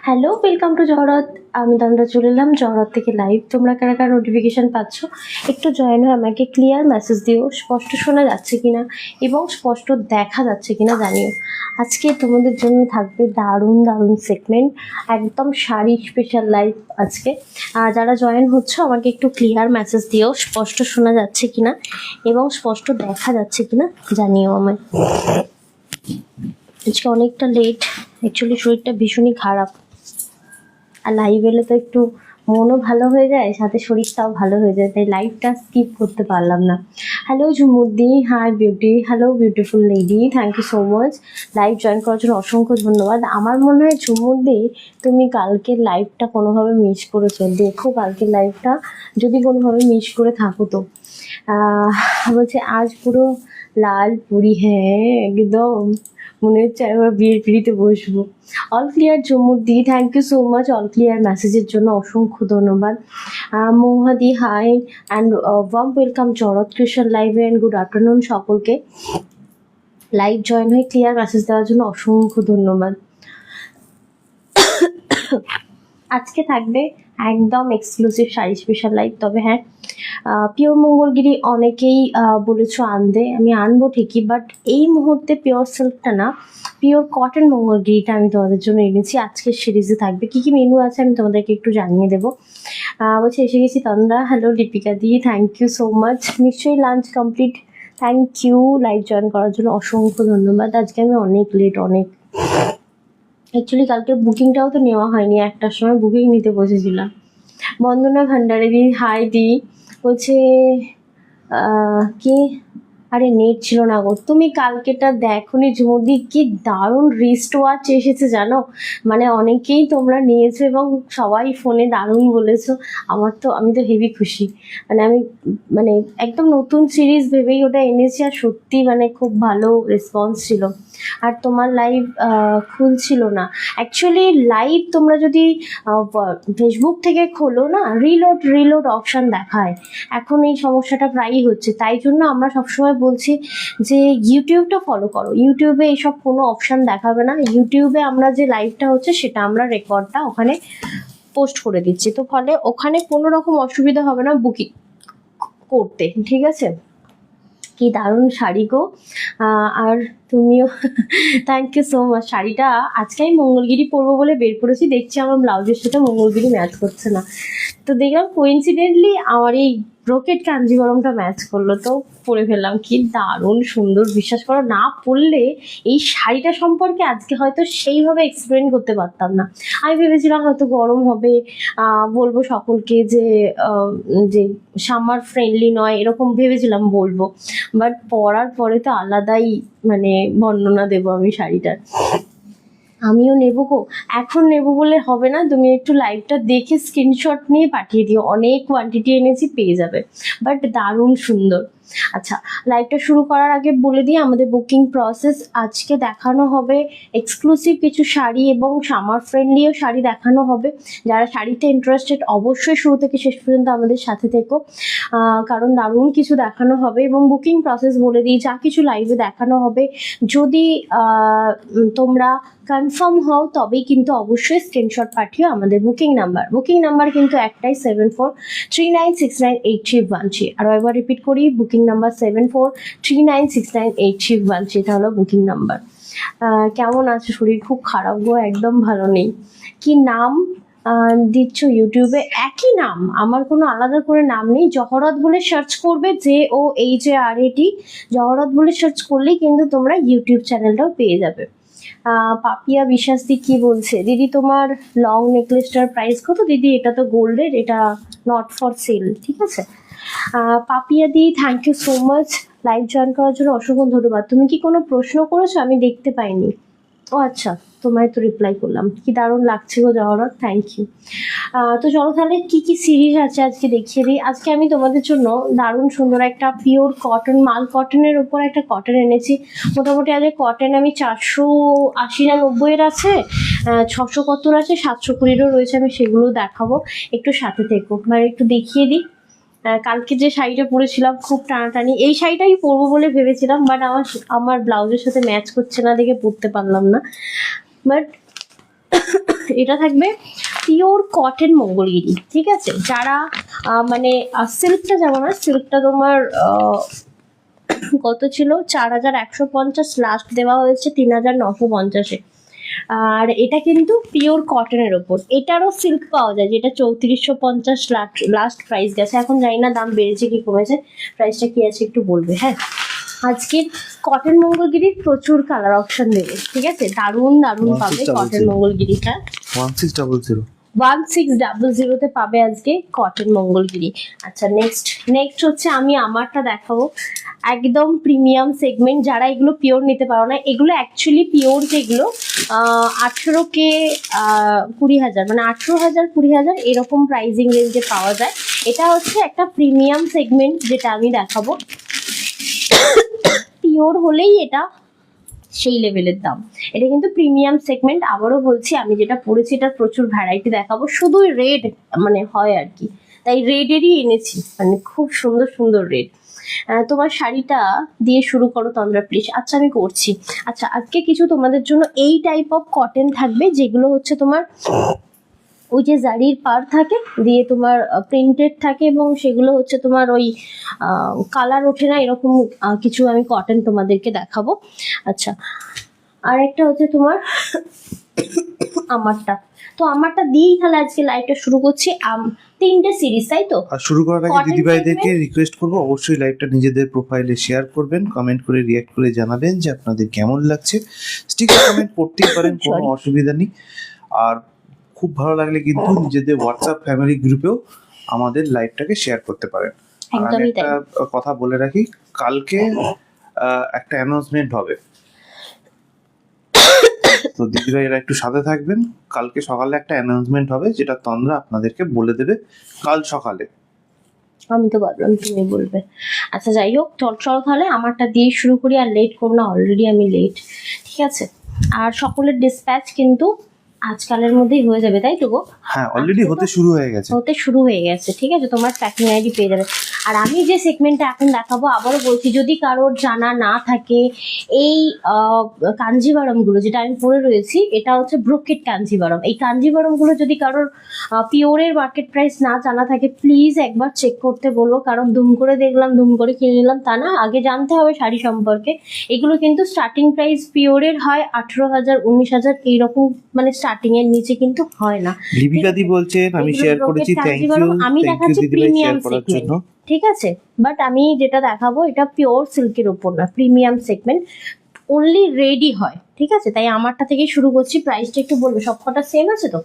Hello, welcome to জহরত। আমি তন্দ্রা চলে এলাম জহরত থেকে লাইভ। তোমরা কারা কারা নোটিফিকেশান পাচ্ছ একটু জয়েন হয়ে আমাকে ক্লিয়ার মেসেজ দিও, স্পষ্ট শোনা যাচ্ছে কিনা এবং স্পষ্ট দেখা যাচ্ছে কিনা জানিও। আজকে তোমাদের জন্য থাকবে দারুণ দারুণ সেগমেন্ট, একদম শাড়ি স্পেশাল লাইভ আজকে। যারা জয়েন হচ্ছে আমাকে একটু ক্লিয়ার মেসেজ দিও, স্পষ্ট শোনা যাচ্ছে কিনা এবং স্পষ্ট দেখা যাচ্ছে কিনা জানিও আমায়। আজকে অনেকটা লেট, অ্যাকচুয়ালি শরীরটা ভীষণই খারাপ, আর লাইভ এলে তো একটু মনও ভালো হয়ে যায়, সাথে শরীরটাও ভালো হয়ে যায়, তাই লাইভটা স্কিপ করতে পারলাম না। হ্যালো ঝুমুদ্দি, hi beauty, hello beautiful lady, thank you so much. Live join করার জন্য অসংখ্য ধন্যবাদ। আমার মনে হয় ঝুমুদ্দি তুমি কালকের লাইভটা কোনোভাবে মিস করেছো, দেখো কালকের লাইভটা যদি কোনোভাবে মিস করে থাকো তো। বলছে আজ পুরো লাল পুরি, হ্যাঁ একদম মনে হচ্ছে এবার বিয়ের পিড়িতে বসবো। অল ক্লিয়ার ঝুমুদ্দি, thank you so much all clear মেসেজের জন্য অসংখ্য ধন্যবাদ। মৌহাদি hi and warm welcome Jahorat creation লাইভে অ্যান্ড গুড আফটারনুন সকলকে। লাইভ জয়েন হয়ে ক্লিয়ার মেসেজ দেওয়ার জন্য অসংখ্য ধন্যবাদ। আজকে থাকবে একদম এক্সক্লুসিভ শাড়ি স্পেশাল লাইভ। তবে হ্যাঁ, পিওর মঙ্গলগিরি অনেকেই বলেছো আনতে, আমি আনবো ঠিকই, বাট এই মুহূর্তে পিওর সিল্কটা না, পিওর কটন মঙ্গলগিরিটা আমি তোমাদের জন্য এনেছি। আজকের সিরিজে থাকবে কী কী মেনু আছে আমি তোমাদেরকে একটু জানিয়ে দেবো। বলছে এসে গেছি Tandra, hello Deepika di, thank you so much. নিশ্চয়ই lunch complete, thank you live join করার জন্য অসংখ্য ধন্যবাদ। আজকে আমি অনেক লেট, অনেক অ্যাকচুয়ালি কালকে বুকিংটাও তো নেওয়া হয়নি, একটার সময় বুকিং নিতে বসেছিলাম। বন্দনা ভান্ডারে দি, হাই দি, বলছে কি আরে নেট ছিল না গো। তুমি কালকেটা দেখোনি ঝুমুদি, কি দারুণ রিস্ট ওয়াচ এসেছে জানো, মানে অনেকেই তোমরা নিয়েছো এবং সবাই ফোনে দারুণ বলেছো। আমি তো হেভি খুশি, আমি একদম নতুন সিরিজ ভেবেই ওটা এনেছি, আর সত্যি মানে খুব ভালো রেসপন্স ছিল। আর তোমার লাইভ খুলছিল না, অ্যাকচুয়ালি লাইভ তোমরা যদি ফেসবুক থেকে খোলো না, রিলোড অপশান দেখায়। এখন এই সমস্যাটা প্রায়ই হচ্ছে, তাই জন্য আমরা সবসময় বলছি যে ইউটিউবটা ফলো করো। ইউটিউবে এইসব কোনো অপশান দেখাবে না, ইউটিউবে আমরা যে লাইভটা হচ্ছে সেটা আমরা রেকর্ডটা ওখানে পোস্ট করে দিচ্ছি, তো ফলে ওখানে কোনো রকম অসুবিধা হবে না বুকিং করতে, ঠিক আছে। কি দারুণ শাড়ি গো, আর তুমিও থ্যাংক ইউ সো মাচ। শাড়িটা আজকে আমি মঙ্গলগিরি পরবো বলে বের করেছি, দেখছি আমার ব্লাউজের সাথে মঙ্গলগিরি ম্যাচ করছে না, তো দেখলাম কোইন্সিডেন্টলি আমার এই ব্রোকেট কাঞ্জিগরমটা ম্যাচ করলো, তো পরে ফেললাম। কি দারুণ সুন্দর, বিশ্বাস করো না পরলে এই শাড়িটা সম্পর্কে আজকে হয়তো সেইভাবে এক্সপ্লেন করতে পারতাম না। আমি ভেবেছিলাম হয়তো গরম হবে, বলবো সকলকে যে যে সামার ফ্রেন্ডলি নয় এরকম ভেবেছিলাম বলবো, বাট পরার পরে তো আলাদাই মানে বর্ণনা দেবো আমি শাড়িটার। আমিও নেবো গো, এখন নেবো বলে হবে না, তুমি একটু লাইভটা দেখে স্ক্রিনশট নিয়ে পাঠিয়ে দিও, অনেক কোয়ান্টিটি এনেছি, পেয়ে যাবে, বাট দারুণ সুন্দর। আচ্ছা, লাইভটা শুরু করার আগে বলে দিই আমাদের বুকিং প্রসেস। আজকে দেখানো হবে এক্সক্লুসিভ কিছু শাড়ি এবং সামার ফ্রেন্ডলিও শাড়ি দেখানো হবে। যারা শাড়িতে ইন্টারেস্টেড অবশ্যই শুরু থেকে শেষ পর্যন্ত আমাদের সাথে থেকো, কারণ দারুণ কিছু দেখানো হবে। এবং বুকিং প্রসেস বলে দিই, যা কিছু লাইভে দেখানো হবে যদি তোমরা কনফার্ম হও তবেই কিন্তু অবশ্যই স্ক্রিনশট পাঠিও আমাদের বুকিং নাম্বার কিন্তু একটাই, 7439698313। আরও একবার রিপিট করি, বুকিং নাম্বার 7439698313, এটা হলো বুকিং নাম্বার। কেমন আছে শরীর? খুব খারাপ গো, একদম ভালো নেই। কি নাম দিচ্ছ ইউটিউবে? একই নাম, আমার কোনো আলাদা করে নাম নেই। জহরত বলে সার্চ করবে, JOHARAT, জহরত বলে সার্চ করলেই কিন্তু তোমরা ইউটিউব চ্যানেলটাও পেয়ে যাবে। পাপিয়া বিশ্বাসদি কি বলছে, দিদি তোমার লং নেকলেসটার প্রাইস কত? দিদি এটা তো গোল্ডের, এটা নট ফর সেল, ঠিক আছে। Papiya di, thank you so much live join করার জন্য অসংখ্য ধন্যবাদ। তুমি কি কোনো প্রশ্ন করেছো? আমি দেখতে পাইনি। ও আচ্ছা, তোমায় তো রিপ্লাই করলাম। কি দারুণ লাগছে গো জহরত, থ্যাংক ইউ। তো চলো তাহলে কি কি সিরিজ আছে আজকে দেখিয়ে দিই। আজকে আমি তোমাদের জন্য দারুণ সুন্দর একটা পিওর কটন, মাল কটনের উপর একটা কটন এনেছি। মোটামুটি আজকে কটন আমি 480 না 90-এর আছে, 600 কতর আছে, 720-রও রয়েছে, আমি সেগুলো দেখাবো, একটু সাথে থেকো। মানে একটু দেখিয়ে দিই। কালকে যে শাড়িটা পরেছিলাম খুব টানাটানি, এই শাড়িটাই পরবো বলে ভেবেছিলাম, বাট আমার ব্লাউজের সাথে ম্যাচ করছে না দেখে পরতে পারলাম না, বাট এটা থাকবে পিওর কটন মঙ্গলগিরি, ঠিক আছে। যারা মানে সিল্কটা যেমন হয়, সিল্কটা তোমার কত ছিল 4150, লাস্ট দেওয়া হয়েছে 3950-এ। আর এটা কিন্তু পিওর কটনের ওপর, এটারও সিল্ক পাওয়া যায় যেটা 3450 লাস্ট প্রাইস গেছে। এখন জানি না দাম বেড়েছে কি কমেছে, প্রাইসটা কি আছে একটু বলবে। হ্যাঁ, আজকে কটন মঙ্গলগিরির প্রচুর কালার অপশন দেবে, ঠিক আছে। দারুণ দারুণ পাবে কটন মঙ্গলগিরিটা। 1600-তে পাবে আজকে কটন মঙ্গলগিরি। আচ্ছা, নেক্সট হচ্ছে আমি আমারটা দেখাবো, একদম প্রিমিয়াম সেগমেন্ট। যারা এগুলো পিওর নিতে পারো না, এগুলো অ্যাকচুয়ালি পিওর যেগুলো 18K 20,000, মানে 18,000 20,000 এরকম প্রাইজিং রেঞ্জে পাওয়া যায়। এটা হচ্ছে একটা প্রিমিয়াম সেগমেন্ট যেটা আমি দেখাবো। পিওর হলেই এটা সেই লেভেলের দাম। এটা কিন্তু প্রিমিয়াম সেগমেন্ট। আবারও বলছি, আমি যেটা পরেছি এটার প্রচুর ভ্যারাইটি দেখাবো, শুধু রেড মানে হয় আর কি, তাই রেডেরই এনেছি, মানে খুব সুন্দর সুন্দর রেড। তোমার শাড়িটা দিয়ে শুরু করো তন্দ্রা প্লিজ। আচ্ছা, আমি করছি। আচ্ছা, আজকে কিছু তোমাদের জন্য এই টাইপ অফ কটন থাকবে, যেগুলো হচ্ছে তোমার ওই যে জারির পার থাকে দিয়ে তোমার প্রিন্টেড থাকে, এবং সেগুলো হচ্ছে তোমার ওই কালার ওঠে না, এরকম কিছু আমি কটন তোমাদেরকে দেখাবো। আচ্ছা, আর একটা হচ্ছে তোমার আমারটা দিয়েই তাহলে আজকে লাইভটা শুরু করছি। 3টে সিরিজ, তাই তো। আর শুরু করার আগে দিদিভাইদেরকে রিকোয়েস্ট করবো, অবশ্যই লাইভটা নিজেদের প্রোফাইলে শেয়ার করবেন, কমেন্ট করে রিঅ্যাক্ট করে জানাবেন যে আপনাদের কেমন লাগছে। স্টিকার কমেন্ট করতেই পারেন, কোনো অসুবিধা নেই। আর খুব ভালো লাগলে কিন্তু নিজেদের হোয়াটসঅ্যাপ ফ্যামিলি গ্রুপেও আমাদের লাইভটাকে শেয়ার করতে পারেন। আর আমি একটা কথা বলে রাখি, কালকে একটা অ্যানাউন্সমেন্ট হবে, তো দিদিভাইরা একটু সাথে থাকবেন। কালকে সকালে একটা অ্যানাউন্সমেন্ট হবে, যেটা তন্দ্রা আপনাদেরকে বলে দেবে কাল সকালে। আমি তো ভাবলাম তুমি বলবে। আচ্ছা, যাই হোক, চল তাহলে আমারটা দিয়ে শুরু করি, আর লেট করবো না, অলরেডি আমি লেট, ঠিক আছে। আর সকলের ডিসপ্যাচ কিন্তু আজকালের মধ্যেই হয়ে যাবে, তাই তো গো? হ্যাঁ, অলরেডি হতে শুরু হয়ে গেছে, ঠিক আছে। তোমার ট্র্যাকিং আইডি পেয়ে যাবে। আর আমি যে সেগমেন্টটা এখন দেখাবো, আবারও বলছি, যদি কারোর জানা না থাকে, এই কাঞ্জিভারমগুলো যেটা আমি পরে রয়েছি, এটা হচ্ছে ব্রোকেট কাঞ্জিভারম। এই কাঞ্জিভারমগুলো যদি কারোর পিওরের মার্কেট প্রাইস না জানা থাকে, প্লিজ একবার চেক করতে বলবো। কারণ দুম করে দেখলাম, দুম করে কিনে নিলাম তা না, আগে জানতে হবে শাড়ি সম্পর্কে। এগুলো কিন্তু স্টার্টিং প্রাইস পিওরের হয় 18,000 19,000 এইরকম, মানে স্টার্টিং এর নিচে কিন্তু হয় না। লিপিকা দি বলছেন, আমি শেয়ার করেছি, থ্যাংক ইউ। আমি দেখাচ্ছি প্রিমিয়াম সেগমেন্ট, ঠিক আছে। বাট আমি যেটা দেখাবো এটা পিওর সিল্কের উপর না, প্রিমিয়াম সেগমেন্ট, অনলি রেডি হয়, ঠিক আছে। তাই আমারটা থেকে শুরু করছি। প্রাইসটা একটু বলবে, সবকটা সেম আছে তো?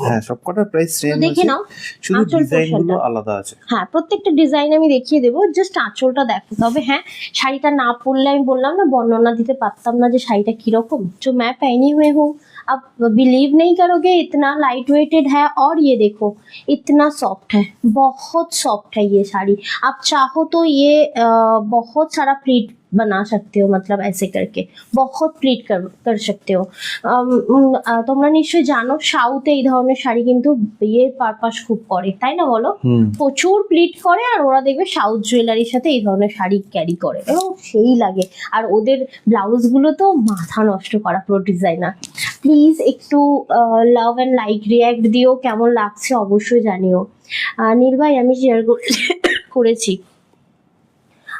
হ্যাঁ, সবকটার প্রাইস সেম আছে, দেখে নাও, শুধু ডিজাইনগুলো আলাদা আছে। হ্যাঁ, প্রত্যেকটা ডিজাইন আমি দেখিয়ে দেবো, জাস্ট আঁচলটা দেখো। তবে হ্যাঁ, শাড়িটা না পরলে আমি বললাম না, বর্ণনা দিতে পারতাম না যে শাড়িটা কিরকম। जो मैं पहनी हुई हूँ, आप बिलीव नहीं करोगे, इतना लाइट वेटेड है। और ये देखो, इतना सॉफ्ट है, बहुत सॉफ्ट है ये साड़ी। आप चाहो तो ये बहुत सारा प्लीट बना सकते हो, मतलब ऐसे करके बहुत প্লিট कर सकते हो। তোমরা নিশ্চয়ই জানো সাউথে এই ধরনের শাড়ি কিন্তু বিয়ের পারপাস খুব করে, তাই না বলো? প্রচুর প্লিট করে, আর ওরা দেখবে সাউথ জুয়েলারির সাথে এই ধরনের শাড়ি ক্যারি করে এবং সেই লাগে। আর ওদের ব্লাউজ গুলো তো মাথা নষ্ট করা, পুরো ডিজাইনার। প্লিজ একটু লাভ অ্যান্ড লাইক রিয়াক্ট দিও, কেমন লাগছে অবশ্যই জানিও। নীল ভাই, আমি শেয়ার করেছি,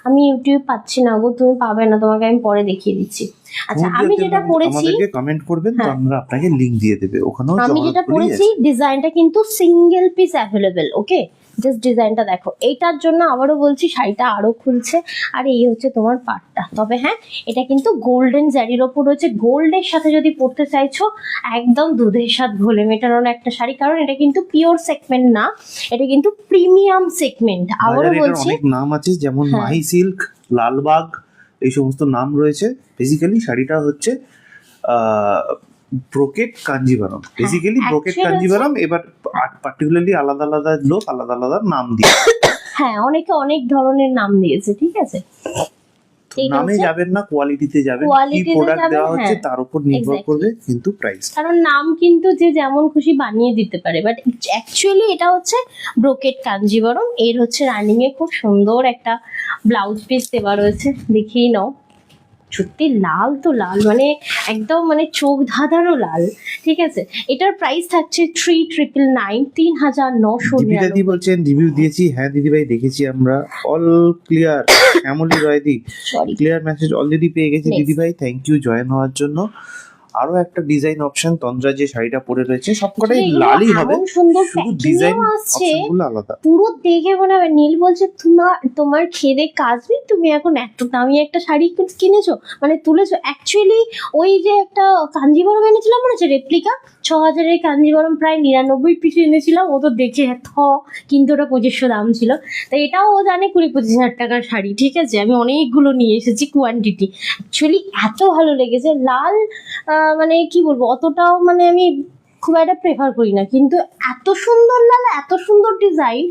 আমি ইউটিউব পাচ্ছি না গো, তুমি পাবে না, তোমাকে আমি পরে দেখিয়ে দিচ্ছি। আচ্ছা, আমি যেটা পড়েছি, আমাদেরকে কমেন্ট করবেন, তো আমরা আপনাকে লিংক দিয়ে দেব ওখানেও। আমি যেটা পড়েছি ডিজাইনটা কিন্তু সিঙ্গেল পিস অ্যাভেলেবেল, ওকে। জাস্ট ডিজাইনটা দেখো। এইটার জন্য আবারও বলছি, শাড়িটা আরো খুলছে। আর এই হচ্ছে তোমার পাটটা। তবে হ্যাঁ, এটা কিন্তু গোল্ডেন জারির ওপর রয়েছে। গোল্ডের সাথে যদি পরতে চাইছো, একদম দুধের স্বাদ ঘোলে মেটানোর একটা শাড়ি। কারণ এটা কিন্তু পিওর সেগমেন্ট না, এটা কিন্তু প্রিমিয়াম সেগমেন্ট। আবারও বলছি, অনেক নাম আছে, যেমন মাহি সিল্ক, লালবাগ, এই সমস্ত নাম রয়েছে। বেসিক্যালি শাড়িটা হচ্ছে brocade Kanjivaram, basically brocade Kanjivaram. এবার পার্টিকুলারলি আলাদা আলাদা লোক আলাদা আলাদা নাম দিয়ে, হ্যাঁ, অনেকে অনেক ধরনের নাম দিয়েছে, ঠিক আছে। নামে যাবেন না, কোয়ালিটিতে যাবেন, কি প্রোডাক্ট দেওয়া হচ্ছে তার উপর নির্ভর করবে কিন্তু প্রাইস। কারণ নাম কিন্তু যে যেমন খুশি বানিয়ে দিতে পারে, বাট অ্যাকচুয়ালি এটা হচ্ছে ব্রোকেট কাঞ্জিভারম। এর হচ্ছে রানিং এ খুব সুন্দর একটা ব্লাউজ পিস দেওয়া রয়েছে, দেখিয়ে নাও। সত্যি লাল তো লাল, মানে একদম মানে চোখ ধাঁধানো লাল। ঠিক আছে, এটার প্রাইস থাকছে 3999, 3999। দিদি বলছেন রিভিউ দিয়েছি, হ্যাঁ দিদিভাই দেখেছি আমরা, অল ক্লিয়ার। শ্যামলী রয়দি সরি, ক্লিয়ার মেসেজ অলরেডি পেয়ে গেছি Next. দিদিভাই, থ্যাংক ইউ জয়েন হওয়ার জন্য। আরো একটা ডিজাইন অপশন, তন্দ্রা যে শাড়িটা পরে রয়েছে সবকটাই লালই হবে, এমন সুন্দর শুধু প্যাকিংও ডিজাইন আসছে, অপশনগুলো আলাদা। পুরো দেখে মনে হবে। নীল বলছে তোমার খেদে কাজবি, তুমি এখন এত দামি একটা শাড়ি কিনেছো, মানে তুলেছো। অ্যাকচুয়ালি ওই যে একটা কাঞ্জিবরম এনেছিলাম মনে হচ্ছে রেপ্লিকা, 6000-এর কাঞ্জিবরম প্রায় 99 পিস এনেছিলাম, ও তো দেখে কিন্তু ওটা 2500 দাম ছিল। তো এটাও ও জানে 20-25 হাজার টাকার শাড়ি। ঠিক আছে, আমি অনেকগুলো নিয়ে এসেছি কোয়ান্টিটি। অ্যাকচুয়ালি এত ভালো লেগেছে লাল, মানে কি বলবো, অতটাও মানে আমি খুব একটা প্রেফার করি না, কিন্তু এত সুন্দর লাল, এত সুন্দর ডিজাইন,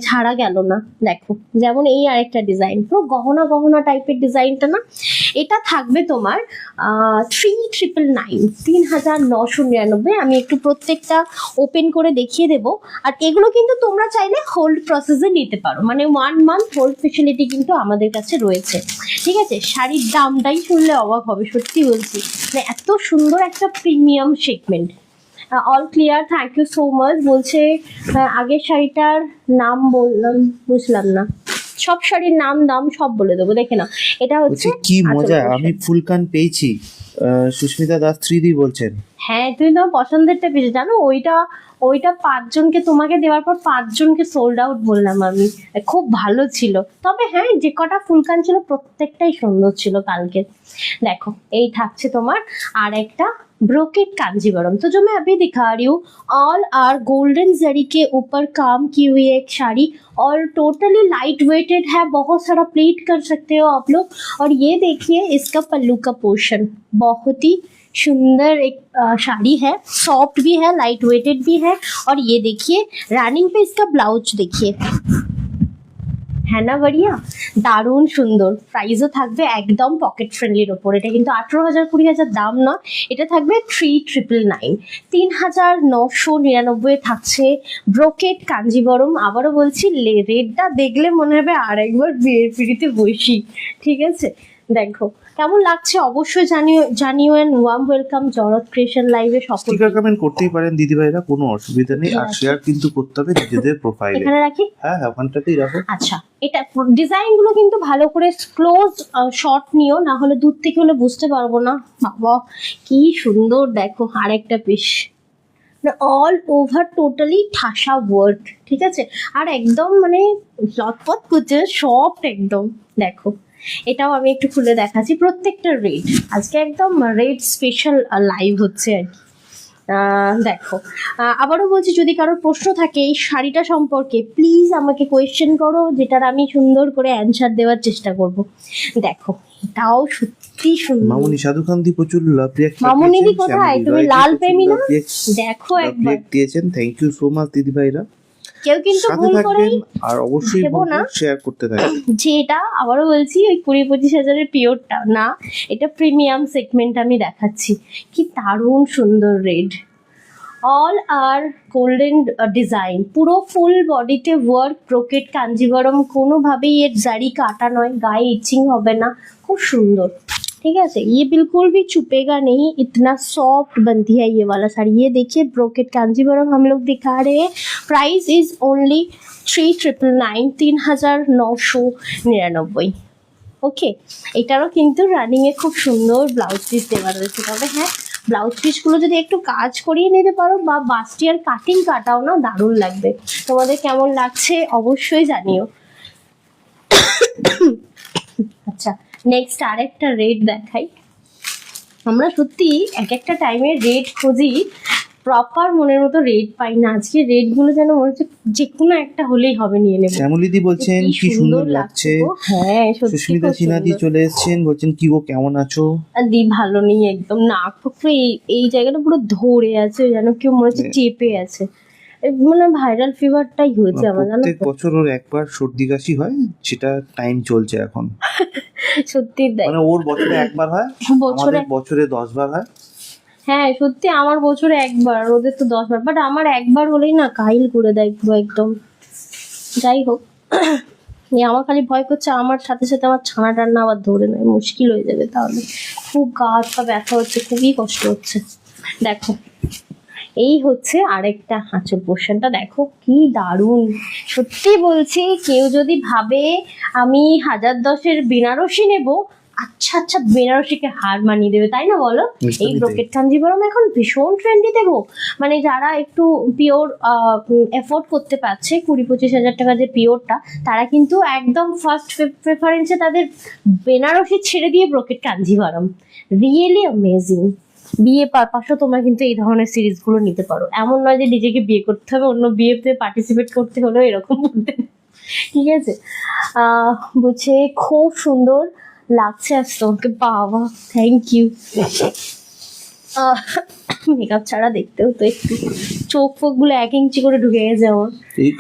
ছাড়া গেল না। দেখো যেমন এই আরেকটা ডিজাইন, পুরো গহনা গহনা টাইপের ডিজাইনটা না, এটা থাকবে তোমার 3999, 3999। আমি একটু প্রত্যেকটা ওপেন করে দেখিয়ে দেবো। আর এগুলো কিন্তু তোমরা চাইলে হোল্ড প্রসেসে নিতে পারো, মানে 1 মান্থ হোল্ড ফেসিলিটি কিন্তু আমাদের কাছে রয়েছে। ঠিক আছে, শাড়ির দামটাই শুনলে অবাক হবে, সত্যি বলছি, মানে এত সুন্দর একটা premium segment. All clear, thank you so much. বলছে আগের শাড়িটার নাম বললাম, বুঝলাম না। সব শাড়ির নাম দাম সব বলে দেবো, দেখে না। এটা হচ্ছে বলছে কি মজা, আঁচল আমি portion। ফুলকান পেয়েছি। সুস্মিতা দাস 3D বলছেন হ্যাঁ, তুমি তোমার পছন্দেরটা পেয়েছো, জানো ওইটা 5 জনকে তোমাকে দেওয়ার পর 5 জনকে সোল্ড আউট বললাম আমি। খুব ভালো ছিল, তবে হ্যাঁ যে কটা ফুলকান ছিল প্রত্যেকটাই সুন্দর ছিল কালকে। দেখো এই থাকছে তোমার আর একটা ब्रोकेट कांजीवरम। तो जो मैं अभी दिखा रही हूँ ऑल आर गोल्डन जरी के ऊपर काम की हुई एक साड़ी, और टोटली लाइट वेटेड है, बहुत सारा प्लीट कर सकते हो आप लोग। और ये देखिए इसका पल्लू का पोर्शन, बहुत ही सुंदर एक साड़ी है, सॉफ्ट भी है, लाइट वेटेड भी है। और ये देखिए रनिंग पे इसका ब्लाउज देखिए, হ্যাঁ না বাড়িয়া, দারুণ সুন্দর। প্রাইসও থাকবে একদম পকেট ফ্রেন্ডলির ওপর। এটা কিন্তু 18,000-20,000 দাম নয়, এটা থাকবে 3999, 3999 থাকছে ব্রোকেট কাঞ্জিবরম। আবারও বলছি রেটটা দেখলে মনে হবে আর একবার বিয়ের পিড়িতে বসি। ঠিক আছে, দেখো কেমন লাগছে অবশ্যই জানিও। এন্ড ওয়ার্ম ওয়েলকাম জরত ক্রিয়েশন লাইভে সকলকে। স্টিকার কমেন্ট করতেই পারেন দিদিভাইরা, কোনো অসুবিধা নেই। আর শেয়ার কিন্তু করতে হবে নিজেদের প্রোফাইলে। এখানে রাখি, হ্যাঁ হ্যাঁ ওখানটাতেই রাখো। আচ্ছা এটা ডিজাইনগুলো কিন্তু ভালো করে ক্লোজ শট নিও, না হলে দূর থেকে হলে বুঝতে পারবো না। বাবা কি সুন্দর, দেখো আরেকটা পিস, অল ওভার টোটালি ঠাসা ওয়ার্ক। ঠিক আছে, আর একদম মানে লটপট করছে, সফট একদম। দেখো এটাও আমি একটু খুলে দেখাচ্ছি, প্রত্যেকটা রেড আজকে একদম রেড স্পেশাল লাইভ হচ্ছে আর কি। দেখো আবারও বলছি, যদি কারোর প্রশ্ন থাকে এই শাড়িটা সম্পর্কে প্লিজ আমাকে কোয়েশ্চেন করো, যেটার আমি সুন্দর করে অ্যান্সার দেওয়ার চেষ্টা করব। দেখো এটাও সত্যি সুন্দর। মামুনি সাধুকান্তি প্রচুর লাভ রিঅ্যাক্ট মামুনি দি কোথায়, তুমি লাল প্রেমী না? দেখো একবার দিয়েছেন, থ্যাংক ইউ সো মাচ দিদিভাইরা। কেউ কিন্তু সাথে ভুল করেই থাকবেন আর অবশ্যই ভেবো না শেয়ার করতে থাকবেন যে এটা, আবারও বলছি, ওই 20-25 হাজারের পিওরটা না, এটা প্রিমিয়াম সেগমেন্ট আমি দেখাচ্ছি। কি দারুণ সুন্দর রেড, অল আর গোল্ডেন ডিজাইন, পুরো ফুল বডিতে ওয়ার্ক, ব্রোকেট কাঞ্জিবরম, কোনোভাবেই এর জারি কাটা নয়, গায়ে ইচিং হবে না, খুব সুন্দর। ठीक है से ये बिल्कुल भी छुपेगा नहीं, इतना सॉफ्ट बनती है ये वाला साड़ी। ये देखिए ब्रोकेट कांजीवरम हम लोग दिखा रहे हैं, प्राइस इज ओनली 3999, 3999। ওকে, এটারও কিন্তু রানিং এ খুব সুন্দর ব্লাউজ পিস দেওয়া রয়েছে। তবে হ্যাঁ, ব্লাউজ পিসগুলো যদি একটু কাজ করিয়ে নিতে পারো বা বাস্টিয়ার কাটিং কাটাও না, দারুণ লাগবে। তোমাদের কেমন লাগছে অবশ্যই জানিও। আচ্ছা নেক্সট আরেকটা রেড দেখাই। আমরা সত্যি এক একটা টাইমে রেড খুঁজি, প্রপার মনের মতো রেড পাই না। আজকে রেড গুলো যেন মনে হচ্ছে যে কোনো একটা হলেই হবে, নিয়ে নেব। শ্যামলিদি বলছেন কি সুন্দর লাগছে। হ্যাঁ সত্যি, সুস্মিতা সিনহাদি চলে এসেছেন, বলছেন কি গো কেমন আছো? দি ভালো নেই একদম, নাক পুরো এই জায়গাটা পুরো ধরে আছে, যেন কেউ মনে হচ্ছে চেপে আছে। মানে ভাইরাল ফিভারটাই হয়েছে আমার, জানো প্রত্যেক বছর ওর একবার সর্দি কাশি হয়, সেটা টাইম চলছে এখন। সত্যি মানে ওর বছরে একবার হয়, আমাদের বছরে 10 বার হয়। হ্যাঁ সত্যি, আমার বছরে একবার, ওদের তো 10 বার, বাট আমার একবার হলেই না কাহিল করে দেয় পুরো একদম। যাই হোক, আমার খালি ভয় করছে আমার সাথে সাথে আমার ছানা টান্না আবার ধরে নেয়, মুশকিল হয়ে যাবে তাহলে। খুব গা হাত পা ব্যথা হচ্ছে, খুবই কষ্ট হচ্ছে। দেখো এই হচ্ছে আরেকটা আঁচল পোর্শনটা, দেখো কি দারুণ। সত্যি বলছি, কেউ যদি ভাবে আমি 1010-এর বেনারসি নেব, আচ্ছা আচ্ছা বেনারসিকে হার মানিয়ে দেবে, তাই না বলো? এই ব্রোকেট কাঞ্জিভরম এখন ভীষণ ট্রেন্ডিতে গো। মানে যারা একটু পিওর এফোর্ড করতে পারছে, 20-25 হাজার টাকা যে পিওরটা, তারা কিন্তু একদম ফার্স্ট প্রেফারেন্সে তাদের বেনারসি ছেড়ে দিয়ে ব্রোকেট কাঞ্জিভরম। Really amazing. বিয়ে পারপাসও তোমরা কিন্তু এই ধরনের সিরিজগুলো নিতে পারো। এমন নয় যে নিজেকে বিয়ে করতে হবে, অন্য বিয়েতে পার্টিসিপেট করতে হলেও এরকম বলতে, ঠিক আছে? বলছে খুব সুন্দর লাগছে আজ তোমাকে, বাবা থ্যাংক ইউ। মেকআপ ছাড়া দেখতেও তো একটু চোখ ফোক গুলো 1 ইঞ্চি করে ঢুকে গেছে আমার। এই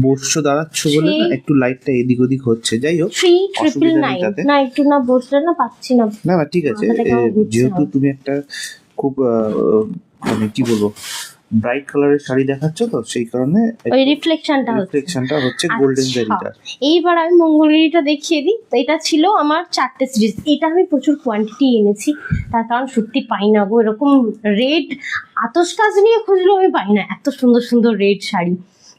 বসছো দাঁড়াচ্ছ বলে না একটু লাইটটা এদিক ওদিক হচ্ছে, যাই হোক 3999 না, একটু না বসলে না পাচ্ছি না। না না ঠিক আছে, যেহেতু তুমি একটা খুব মানে কি বলবো ব্রাইট কালারের শাড়ি দেখাচ্ছ, তো সেই কারণে ওই রিফ্লেকশনটা হচ্ছে গোল্ডেন আচ্ছা, জারিটা। এইবার আমি মঙ্গলগিরিটা দেখিয়ে দিই। তো এটা ছিল আমার 4টে সিরিজ। এটা আমি প্রচুর কোয়ান্টিটি এনেছি, তার কারণ সত্যি পাই না গো এরকম রেড, আতস কাজ নিয়ে খুঁজলেও আমি পাই না এত সুন্দর সুন্দর রেড শাড়ি।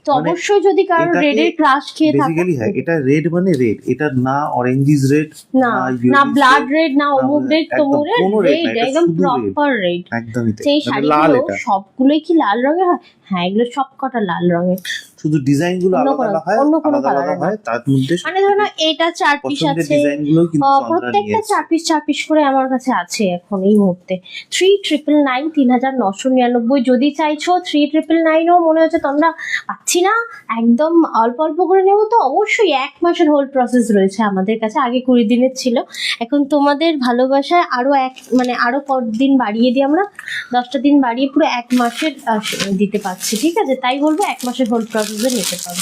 তো মানে অবশ্যই যদি কারোর রেডের ক্রাশ খেয়ে থাকে, বেসিক্যালি হ্যাঁ এটা রেড মানে রেড, এটা না অরেঞ্জিস রেড, না না ব্লাড রেড, না অমুক রেড তমুক রেড, একদম প্রপার রেড। একদমই সেই শাড়িগুলো সবগুলোই কি লাল রঙের হয়? হ্যাঁ, এগুলো সবকটা লাল রঙের, শুধু ডিজাইন গুলো আলাদা হয়, অন্য কোনো আলাদা কালার হয়। তার মধ্যে মানে ধরো না এটা 4 পিস আছে, প্রত্যেকটা 4 পিস করে আমার কাছে আছে এখন এই মুহূর্তে। 3999, 3999। যদি চাইছো 3999ও মনে হচ্ছে তোমরা পাচ্ছি না, একদম অল্প অল্প করে নেবো, তো অবশ্যই 1 মাসের হোল প্রসেস রয়েছে আমাদের কাছে। আগে 20 দিনের ছিল, এখন তোমাদের ভালোবাসায় আরো মানে আরো দিন বাড়িয়ে দিই আমরা, 10টা দিন বাড়িয়ে পুরো 1 মাসের দিতে পারছি, ঠিক আছে? তাই বলবো 1 মাসের হোল প্রসেসে নিতে পারো।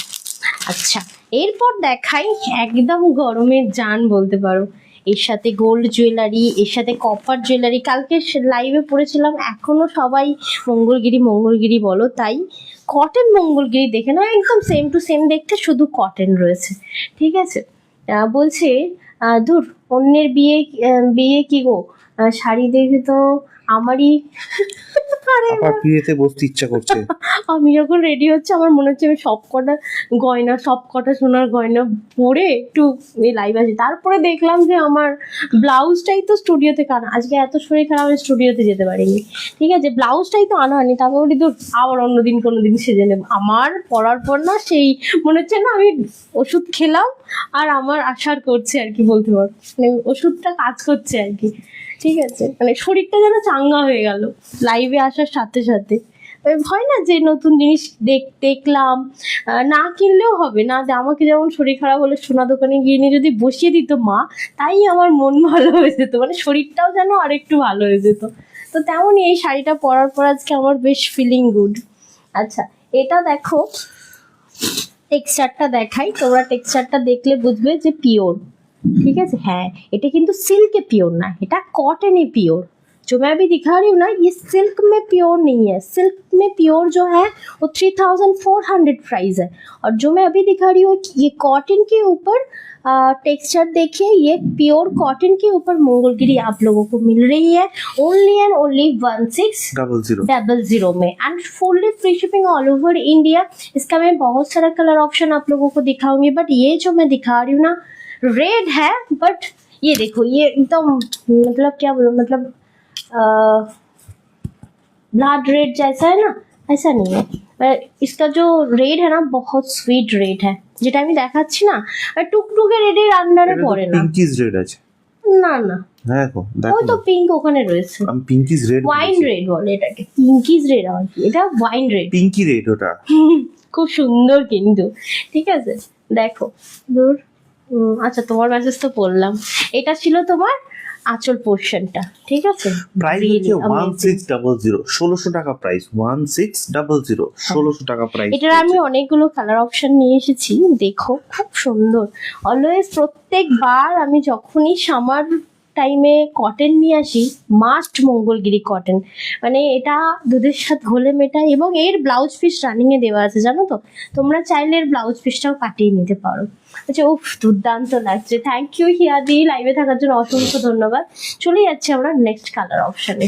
আচ্ছা, এরপর দেখাই একদম গরমের জান বলতে পারো, এর সাথে গোল্ড জুয়েলারি, এর সাথে কপার জুয়েলারি। কালকে লাইভে পড়েছিলাম, এখনো সবাই মঙ্গলগিরি বলো, তাই কটন মঙ্গলগিরি দেখে না, একদম সেম টু সেম দেখতে, শুধু কটন রয়েছে, ঠিক আছে? বলছে দূর অন্যের বিয়ে কি গো, শাড়ি দেখে তো আমারই আবার বিয়েতে বসতে ইচ্ছা করছে। আমি যখন রেডি হচ্ছে আমার মনে হচ্ছে আমি সবকটা সোনার গয়না পরে একটু লাইভ আসি। তারপরে দেখলাম যে আমার ব্লাউজটাই তো স্টুডিওতে আনা, আজকে এত শরীর খারাপ আমি স্টুডিওতে যেতে পারিনি, ঠিক আছে? ব্লাউজটাই তো আনা হয়নি, তারপর বলি দূর আবার অন্যদিন কোনোদিন সেজে নেব। আমার পরার পর না সেই মনে হচ্ছে না আমি ওষুধ খেলাম আর আমার আশার করছে আর কি, বলতে পারো মানে ওষুধটা কাজ করছে আর কি, ঠিক আছে? মানে শরীরটা যেন চাঙ্গা হয়ে গেল লাইভে আসার সাথে সাথে। হয় না যে নতুন জিনিস দেখলাম, না কিনলেও হবে না, যে আমাকে যেমন শরীর খারাপ হলে সোনা দোকানে গিয়ে নিয়ে যদি বসিয়ে দিত মা, তাই আমার মন ভালো হয়ে যেত, মানে শরীরটাও যেন আরেকটু ভালো হয়ে যেত। তো তেমনই এই শাড়িটা পরার পর আজকে আমার বেশ ফিলিং গুড। আচ্ছা, এটা দেখো, টেক্সচারটা দেখাই, তোমরা টেক্সচারটা দেখলে বুঝবে যে পিওর, ठीक है? है এটা কিন্তু सिल्क प्योर ना, এটা कॉटन ही प्योर। जो मैं अभी दिखा रही हूँ ना, ये सिल्क में प्योर नहीं है। सिल्क में प्योर जो है वो 3400 प्राइस है, और जो मैं अभी दिखा रही हूँ ये कॉटन के ऊपर टेक्सचर देखिए, ये प्योर कॉटन के ऊपर मंगलगिरी आप लोगों को मिल रही है ओनली एंड ओनली 1600 में, and fully free shipping all over India. इसका मैं बहुत सारा कलर ऑप्शन आप लोगों को दिखाऊंगी, बट ये जो मैं दिखा रही हूँ ना रेड है, बट ये देखो ये एकदम मतलब क्या बोलूं, मतलब ब्लड रेड जैसा है ना, ऐसा नहीं है। इसका जो रेड है ना बहुत स्वीट रेड है, যেটা আমি দেখাচ্ছি না টুকটুকে রেডের আন্ডারে পড়ে না, পিঙ্কিস রেড আছে না না, হ্যাঁ দেখো ওই তো পিঙ্ক ওখানে রয়েছে, আমি পিঙ্কিস রেড, ওয়াইন রেড বলে এটাকে, পিঙ্কিস রেড আর কি, এটা ওয়াইন রেড, পিঙ্কি রেড ওটা। খুব সুন্দর কিন্তু, ঠিক আছে? দেখো দূর, আচ্ছা তোমার মেসেজ তো পড়লাম। এটা ছিল তোমার আঁচল পোর্শনটা, ঠিক আছে? প্রাইস হচ্ছে 1600, 1600 টাকা প্রাইস, 1600, 1600 টাকা প্রাইস। এটার আমি অনেকগুলো কালার অপশন নিয়ে এসেছি, দেখো খুব সুন্দর। অলওয়েজ প্রত্যেকবার আমি যখনই সামার টাইমে কটন নিয়ে আসি, মাস্ট মঙ্গলগিরি কটন। মানে এটা দুধের সাথে ঘোলে মেটায়, এবং এর ব্লাউজ পিস রানিংয়ে দেওয়া আছে জানো তো, তোমরা চাইলে এর ব্লাউজ পিসটাও কাটিয়ে নিতে পারো। আচ্ছা, উফ দুর্দান্ত লাগছে। থ্যাংক ইউ হিয়াদি, লাইভে থাকার জন্য অসংখ্য ধন্যবাদ। চলে যাচ্ছি আমরা নেক্সট কালার অপশানে।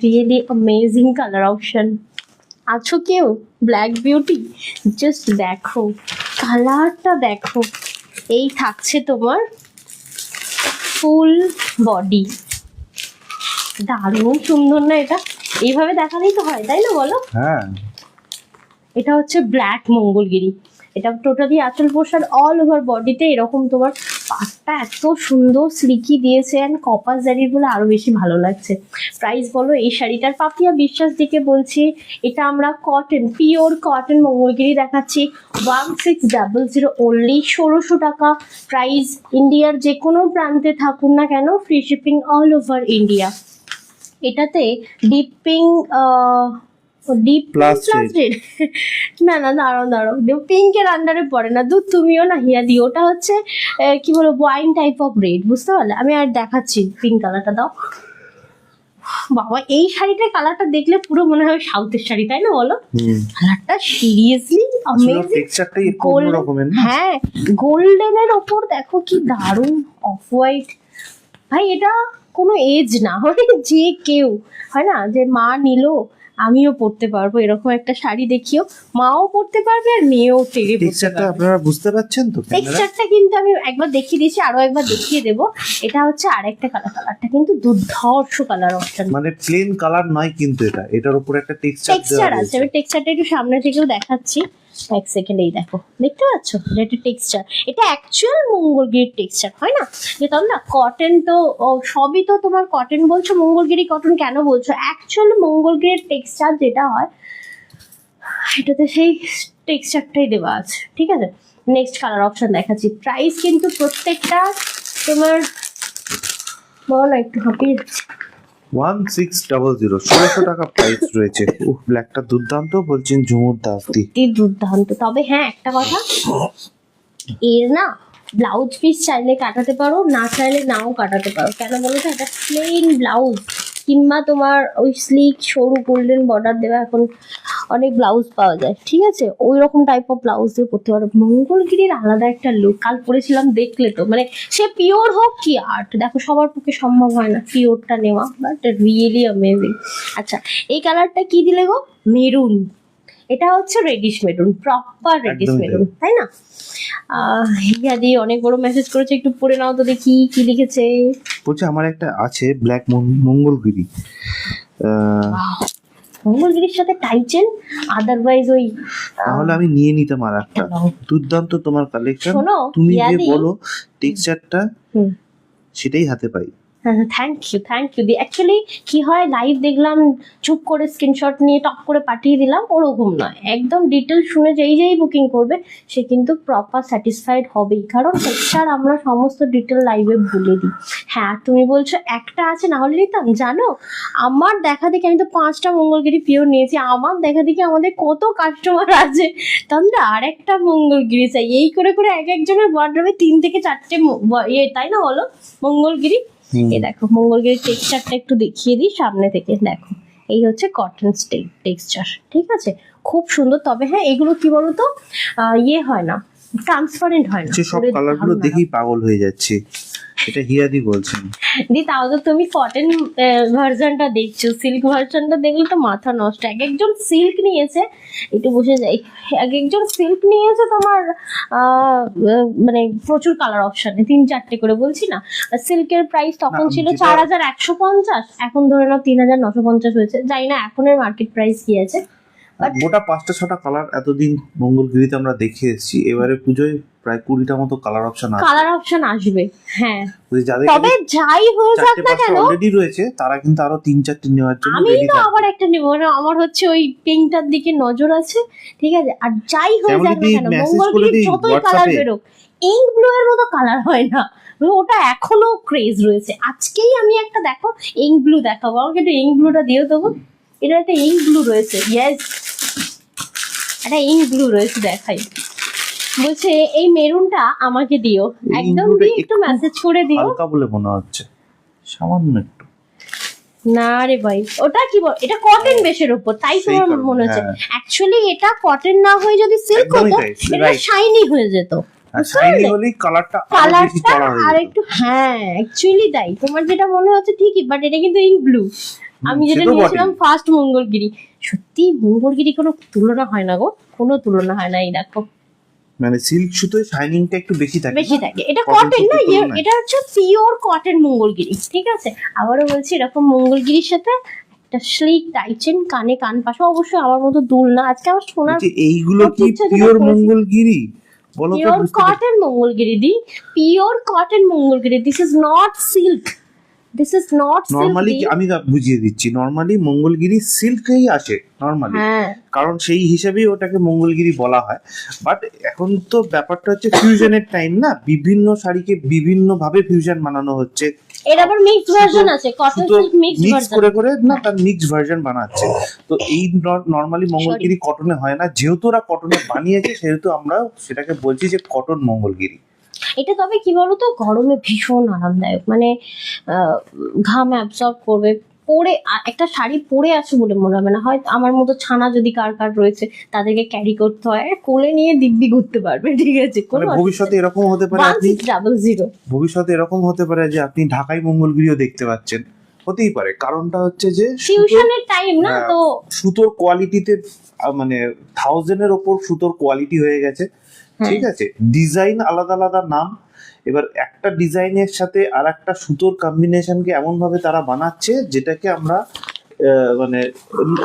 Really amazing colour option. আছো কেউ ব্ল্যাক বিউটি? জাস্ট দেখো কালারটা, দেখো। এই থাকছে তোমার ফুল বডি, দারুণ সুন্দর না এটা? এইভাবে দেখালেই তো হয়, তাই না বলো? হ্যাঁ, এটা হচ্ছে ব্ল্যাক মঙ্গলগিরি। এটা টোটালি আঁচল পোশাক, অল ওভার বডিতে এরকম তোমার পাটটা এত সুন্দর সিল্কি দিয়েছে, অ্যান্ড কপার জারির বলে আরো বেশি ভালো লাগছে। প্রাইস বলো এই শাড়িটার? পাপিয়া বিশ্বাস দিকে বলছি, এটা আমরা কটন, পিওর কটন মঙ্গলগিরি দেখাচ্ছি। 1600 অনলি, 1600 টাকা প্রাইস। ইন্ডিয়ার যে কোনো প্রান্তে থাকুন না কেন, free shipping all over India. এটাতে deep pink, deep Plus plus red, না না দাঁড়াও, পিঙ্কের আন্ডারে পড়ে না দুধ, তুমিও না হিয়াদি। ওটা হচ্ছে কি বলবো, ওয়াইন টাইপ অফ রেড, বুঝতে পারলে? আমি আর দেখাচ্ছি পিঙ্ক কালারটা, দাও। বাবা, এই শাড়িটার কালারটা দেখলে পুরো মনে হয় সাউথের শাড়ি, তাই না বলো? কালারটা সিরিয়াসলি অ্যামেজিং। টেক্সচারটাই একটু অন্য রকমের না? হ্যাঁ, গোল্ডেনের ওপর দেখো কি দারুণ অফ হোয়াইট। ভাই এটা কোনো এজ না, মানে যে কেউ, হয় না যে মা নিল আমিও পরতে পারবো, এরকম একটা শাড়ি দেখিও, মাও পরতে পারবে আর মেয়েও টেরে পরতে টেক্সচারটা পারবে। আপনারা বুঝতে পারছেন তো? টেক্সচারটা কিন্তু আমি একবার দেখিয়ে দিয়েছি, আরো একবার দেখিয়ে দেবো। এটা হচ্ছে আরেকটা কালার, কালারটা কিন্তু দুর্ধর্ষ কালার অপশন। মানে প্লেন কালার নয় কিন্তু, এটার উপর একটা টেক্সচার টেক্সচার আছে, আমি টেক্সচারটা একটু সামনে থেকেও দেখাচ্ছি, এক সেকেন্ড। এই দেখো, দেখতে পাচ্ছ এটা টেক্সচার, এটা অ্যাকচুয়াল মঙ্গলগিরির টেক্সচার, হয় না? যে তোমরা কটন তো সবই তো তোমার কটন বলছো, মঙ্গলগিরি কটন কেন বলছো? অ্যাকচুয়াল মঙ্গলগিরির টেক্সচার যেটা হয়, এটাতে সেই টেক্সচারটাই দেওয়া আছে, ঠিক আছে? নেক্সট কালার অপশন দেখাচ্ছি। প্রাইস কিন্তু প্রত্যেকটা তোমার, বলো না, একটু হাঁপিয়ে যাচ্ছে। 1600, 1600 টাকা প্রাইস রয়েছে। ব্ল্যাকটা দুর্দান্ত বলছেন ঝুমুর দাসদি। সত্যি দুর্দান্ত। তবে হ্যাঁ, একটা কথা, এর না ব্লাউজ পিস চাইলে কাটাতে পারো, না চাইলে নাও কাটাতে পারো। কেন বলো তো? এটা প্লেন ব্লাউজ, কিংবা তোমার ওই স্লিক সরু গোল্ডেন বর্ডার দেওয়া এখন অনেক ব্লাউজ পাওয়া যায়, ঠিক আছে? ওই রকম টাইপ অফ ব্লাউজ দিয়ে পরতে পারো। মঙ্গলগিরির আলাদা একটা লুক, কাল পরেছিলাম দেখলে তো, মানে সে পিওর হোক কি আর্ট, দেখো সবার পক্ষে সম্ভব হয় না পিওরটা নেওয়া, বাট রিয়েলি অ্যামেজিং। আচ্ছা, এই কালারটা কি দিলে গো? মেরুন। এটা হচ্ছে রেডিশ মেরুন, প্রপার রেডিশ একদমই মেরুন, তাই না? ইয়াদি অনেক বড় মেসেজ করেছে, একটু পড়ে নাও তো দেখি কি লিখেছে। বলছে আমার একটা আছে ব্ল্যাক মঙ্গলগিরি, মঙ্গলগিরির সাথে টাইচেন, আদারওয়াইজ ওই তাহলে আমি নিয়ে নিতাম আর একটা। দুর্দান্ত তোমার কালেকশন। শোনো, তুমি যে ইয়াদি, বলো টেক্সচারটা, হুম, সেটাই হাতে পাই। Thank you, thank you. Actually কি হয়, লাইভ দেখলাম, চুপ করে স্ক্রিনশট নিয়ে টপ করে পাঠিয়ে দিলাম, ওরকম নয়। একদম ডিটেল শুনে যেই বুকিং করবে সে কিন্তু প্রপার স্যাটিসফাইড হবেই, কারণ টেক্সচার আমরা সমস্ত ডিটেল লাইভে বলে দিই। হ্যাঁ, আর তুমি বলছো একটা আছে, না হলে নিতাম। জানো, আমার দেখা দেখি, আমি তো 5টা মঙ্গলগিরি পিওর নিয়েছি, আমার দেখা দেখি আমাদের কত কাস্টমার আছে, তোমরা আর একটা মঙ্গলগিরি চাই, এই করে করে এক একজনের ওয়ার্ড্রবে 3 থেকে 4টে তাই না বলো, মঙ্গলগিরি। এই দেখো মঙ্গলগিরির টেক্সচারটা একটু দেখিয়ে দিই সামনে থেকে, দেখো এই হচ্ছে কটন টেক্সচার, ঠিক আছে? খুব সুন্দর। তবে হ্যাঁ, এগুলো কি বলতো, ইয়ে হয় না, ট্রান্সপারেন্ট হয় না। সব কালারগুলো দেখেই পাগল হয়ে যাচ্ছে, এটা হিয়াদি বলছেন। দি, তাও তো তুমি কটন ভার্সনটা দেখছো, সিল্ক ভার্সনটা দেখলে তো মাথা নষ্ট। এক একজন সিল্ক নিয়েছে, একটু বসে যাই, এক একজন সিল্ক নিয়েছে তোমার মানে প্রচুর কালার অপশানে, 3-4টে করে, বলছি না? সিল্কের প্রাইস তখন ছিল 4150, এখন ধরে নাও 3950 হয়েছে। জানি না এখনের মার্কেট প্রাইস কি আছে। মোটা 5টা-6টা কালার এতদিন মঙ্গলগিরিতে আমরা দেখে এসেছি, এবারে পুজোয় প্রায় 20টা মতো কালার অপশন আছে। কালার অপশন আসবে, হ্যাঁ। যাদের তবে যাই হয়ে যাক না কেন, অলরেডি রয়েছে, তারা কিন্তু আরো 3-4টে নেওয়ার জন্য আমি রেডি তো থাকবে। আবার একটা নেব, মানে আমার হচ্ছে ওই পিঙ্কটার দিকে নজর আছে, ঠিক আছে? আর যাই হয়ে যাক না কেন, মঙ্গলগিরির যতই কালার বেরোক, ইঙ্ক ব্লু এর মতো কালার হয় না, ওটা এখনো ক্রেজ রয়েছে। আজকেই আমি একটা, দেখো ইঙ্ক ব্লু দেখাবো, আমাকে একটু ইঙ্ক ব্লুটা দিও দেবো। এটা একটা ইঙ্ক ব্লু রয়েছে, ইয়েস, একটা ইঙ্ক ব্লু রয়েছে, দেখাই। বলছে এই মেরুনটা আমাকে দিও, একদম দিয়ে একটু মেসেজ করে দিও। হালকা বলে মনে হচ্ছে। সামান্য একটু। না রে ভাই, ওটা কি বল, এটা কটন বেসের উপর, তাই সেই তোমার কারণে, মনে হচ্ছে। হ্যাঁ। অ্যাকচুয়ালি এটা কটন না হয়ে যদি সিল্ক একদমই হতো, তাই, এটা right. শাইনি হয়ে যেত। আর বুঝতে শাইনি পারলে? হলেই কালারটা আরো বেশি কালারটা চড়া হয়ে আর যেত। একটু, হ্যাঁ অ্যাকচুয়ালি তাই, তোমার যেটা মনে হচ্ছে ঠিকই, বাট এটা কিন্তু ইঙ্ক ব্লু। আমি সে যেটা তো নিয়েছিলাম বটেই। ফার্স্ট মঙ্গলগিরি, সত্যি মঙ্গলগিরি কোনো তুলনা হয় না গো, কোনো তুলনা হয় না। এই দেখো মানে সিল্ক সুতোয় শাইনিংটা একটু বেশি থাকে। বেশি থাকে, এটা Cotton কটন না, সুতোর তুলনায়। এটা হচ্ছে পিওর কটন মঙ্গলগিরি, ঠিক আছে। আবারও বলছি, এরকম মঙ্গলগিরির সাথে একটা স্লিক টাইচেন, কানে কান পাশা, অবশ্যই আমার মতো দুল না। আজকে আমার সোনার বলছি, এইগুলো কি ইচ্ছা যেটা পিওর করেছি। মঙ্গলগিরি? বলো তো, পিওর বুঝতে পারছি। Cotton Mangalgiri di, pure cotton Mangalgiri, this is not silk, this is not silk normally di. আমি বুঝিয়ে দিচ্ছি, নরমালি মঙ্গলগিরি সিল্কেই আসে নরমালি, হ্যাঁ, কারণ সেই হিসেবেই ওটাকে মঙ্গলগিরি বলা হয়। বাট এখন তো ব্যাপারটা হচ্ছে ফিউশনের টাইম না, বিভিন্ন শাড়িকে বিভিন্ন ভাবে ফিউশন বানানো হচ্ছে। এর আবার মিক্স ভার্সন আছে, cotton silk mix mix version. করে করে না, তার মিক্স ভার্সন বানাচ্ছে। তো এই নরমালি মঙ্গলগিরি কটনে হয় না, যেহেতু ওরা কটনে বানিয়েছে সেহেতু আমরা সেটাকে বলছি যে কটন মঙ্গলগিরি। এটা তবে কি বলতো, গরমে ভীষণ আরামদায়ক, মানে ঘাম অ্যাবজর্ব করবে। পরে একটা শাড়ি পরে আছে বলে মনে হবে না। হয় আমার মতো ছানা যদি কার কার রয়েছে, তাদেরকে ক্যারি করতে হয়, কোলে নিয়ে দিব্যি ঘুরতে পারবে, ঠিক আছে। মানে ভবিষ্যতে এরকম হতে পারে, আপনি 1600 ভবিষ্যতে এরকম হতে পারে যে আপনি ঢাকাই মঙ্গলগিরিও দেখতে পাচ্ছেন, হতেই পারে। কারণটা হচ্ছে যে ফিউশনের টাইম না হ্যাঁ, তো। সুতোর কোয়ালিটিতে মানে 1000-এর ওপর সুতোর কোয়ালিটি হয়ে গেছে, ঠিক আছে। ডিজাইন আলাদা আলাদা নাম, এবার একটা ডিজাইনের সাথে আর একটা সুতোর কম্বিনেশনকে এমন ভাবে তারা বানাচ্ছে যেটাকে আমরা মানে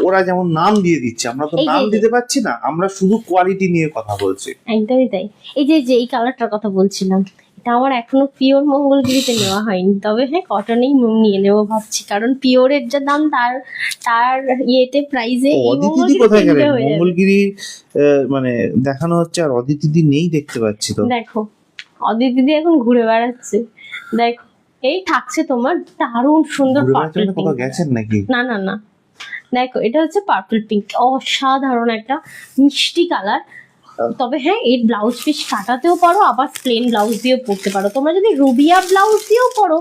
ওরা যেমন নাম দিয়ে দিচ্ছে, আমরা তো এই যে- নাম দিতে পারছি না, আমরা শুধু কোয়ালিটি নিয়ে কথা বলছি। একদমই তাই। এই যে এই কালারটার কথা বলছিলাম, এটা আমার এখনো পিওর মঙ্গলগিরিতে নেওয়া হয়নি, তবে হ্যাঁ কটনেই নিয়ে নেবো ভাবছি, কারণ পিওরের যা দাম তার তার ইয়েতে প্রাইজে এই অদিতিদি কোথায় মঙ্গলগিরি গেলেন? হয়ে যাবে। মঙ্গলগিরি মানে দেখানো হচ্ছে আর অদিতিদি নেই দেখতে পাচ্ছি তো। দেখো অদিতিদি এখন ঘুরে বেড়াচ্ছে, দেখো এই থাকছে তোমার দারুণ সুন্দর ঘুরে পার্পল বেড়াচ্ছেন, কোথাও পিঙ্ক। গেছেন নাকি? না না না, দেখো এটা হচ্ছে পার্পল পিঙ্ক, অসাধারণ একটা মিষ্টি কালার। তবে হ্যাঁ, এর ব্লাউজ পিস কাটাতেও পারো, আবার প্লেন ব্লাউজ দিয়েও পরতে পারো। তোমরা যদি রুবিয়া ব্লাউজ দিয়েও পরো,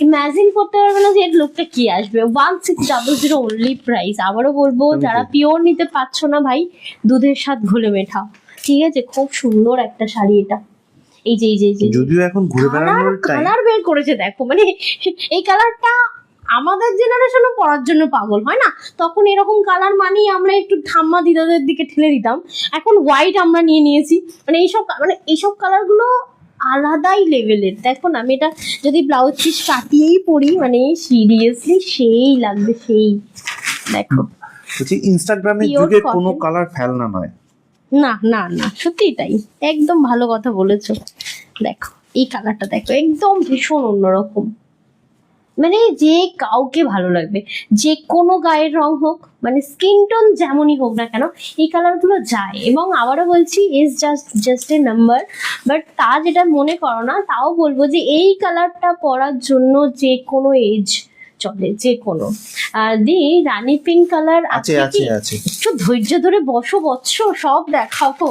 ইমাজিন করতে পারবে না যে এর লুকটা কি আসবে। 1600 অনলি প্রাইস। আবারও বলবো, যারা পিওর নিতে পারছো না ভাই, দুধের স্বাদ ঘোলে মেঠাও, ঠিক আছে। খুব সুন্দর একটা শাড়ি এটা। এই যে এই যে এই যে যদিও এখন ঘুরে বেড়ানোর টাইম, কালার বের করেছে দেখো, মানে এই কালারটা আমাদের জেনারেশনও পরার জন্য পাগল হয় না, তখন এরকম কালার মানেই আমরা একটু ঠাম্মা দিদাদের দিকে ঠেলে দিতাম। এখন হোয়াইট আমরা নিয়ে নিয়েছি, মানে এইসব কালারগুলো আলাদাই লেভেলের। দেখো না, আমি এটা যদি ব্লাউজ পিস কাটিয়েই পরি, মানে সিরিয়াসলি সেই লাগবে, সেই। দেখো বলছি ইনস্টাগ্রামের Pure যুগে cotton। কোনো কালার ফেলনা নয়। না না না, সত্যিই তাই, একদম ভালো কথা বলেছো। দেখো এই কালারটা দেখো, একদম ভীষণ অন্যরকম, মানে যে কাউকে ভালো লাগবে, যে কোনো গায়ের রং হোক, মানে স্কিন টোন যেমনই হোক না কেন, এই কালারগুলো যায়। এবং আবারও বলছি, is just a number, but তা যেটা মনে করো না, তাও বলবো যে এই কালারটা পরার জন্য যে কোনো এজ চলে, যে কোনো। দি রানী পিঙ্ক কালার আছে আছে আছে। একটু ধৈর্য ধরে বসো বৎস, সব দেখাবো।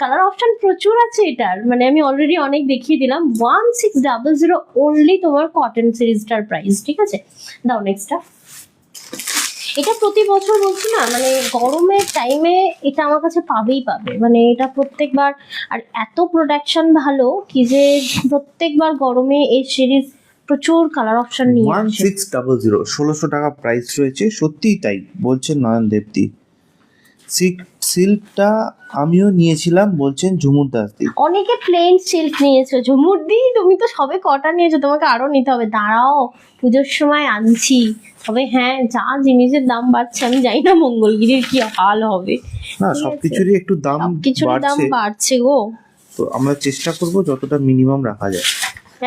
কালার অপশন প্রচুর আছে এটার, মানে আমি অলরেডি অনেক দেখিয়ে দিলাম। 1600 অনলি তোমার কটন সিরিজটার প্রাইস, ঠিক আছে। দাও নেক্সটটা। এটা প্রতি বছর বলছি না, মানে গরমের টাইমে এটা আমার কাছে পাবেই পাবে, মানে এটা প্রত্যেকবার। আর এত প্রোডাকশন ভালো কি যে প্রত্যেকবার গরমে এই সিরিজ প্রচুর কালার অপশন নিয়ে আসে। 1600, 1600 টাকা প্রাইস রয়েছে, সত্যিই তাই বলছেন নয়ন দেবদি। সিল্কটা আমিও নিয়েছিলাম বলছেন ঝুমুর দাসদি। অনেকে প্লেন সিল্ক নিয়েছো, ঝুমুরদি তুমি তো সবে কটা নিয়েছো, তোমাকে আরো নিতে হবে, দাঁড়াও পুজোর সময় আনছি। তবে হ্যাঁ, যা জিনিসের দাম বাড়ছে, আমি জানি না মঙ্গলগিরির কি হাল হবে। না, ঠিক আছে। সবকিছুরই একটু দাম সবকিছুর দাম বাড়ছে, বাড়ছে গো। তো আমরা চেষ্টা করব যতটা মিনিমাম রাখা যায়।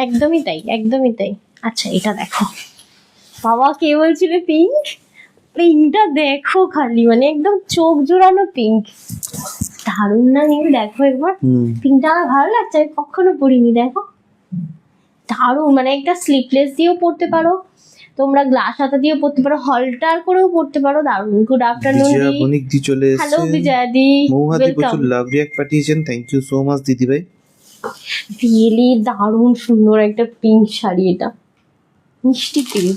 একদমই তাই, একদমই তাই। আচ্ছা এটা দেখো, বাবা কে বলছিলে পিঙ্ক, পিঙ্কটা দেখো খালি, মানে একদম চোখ জোড়ানো পিঙ্ক, দারুণ না নিয়ে দেখো একবার। পিঙ্কটা আমার ভালো লাগছে, আমি কখনো পরিনি, দেখো দারুণ। মানে একটা স্লিপলেস দিয়েও পরতে পারো তোমরা, গ্লাস হাতা দিয়েও পরতে পারো, হলটার করেও পরতে পারো, দারুণ। গুড আফটারনুন বিজয়া দি। বণিক দি চলে হ্যালো এসেছেন। বিজয়া দি, মৌহাদি ওয়েলকাম। প্রচুর লাভ রিয়াক্ট পাঠিয়েছেন, থ্যাংক ইউ সো মাচ দিদি ভাই। রিয়েলি দারুণ সুন্দর একটা পিঙ্ক শাড়ি এটা, মিষ্টি পিঙ্ক,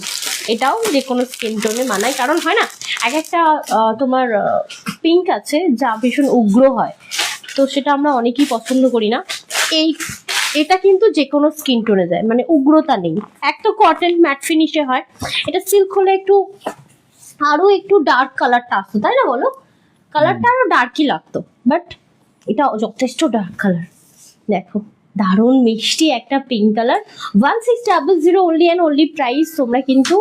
এটাও যে কোনো স্কিন টোনে মানায়, কারণ হয় না এক একটা তোমার পিঙ্ক আছে যা ভীষণ উগ্র হয়, তো সেটা আমরা অনেকেই পছন্দ করি না। এটা কিন্তু যে কোনো স্কিন টোনে যায়, মানে উগ্রতা নেই। এক তো কটন ম্যাট ফিনিশে হয়, এটা সিল্ক হলে একটু আরো একটু ডার্ক কালারটা আসতো, তাই না বলো? কালারটা আরো ডার্কই লাগতো, বাট এটা যথেষ্ট ডার্ক কালার। দেখো দারুণ মিষ্টি একটা pink colour, 1600 only and only price. তোমরা কিন্তু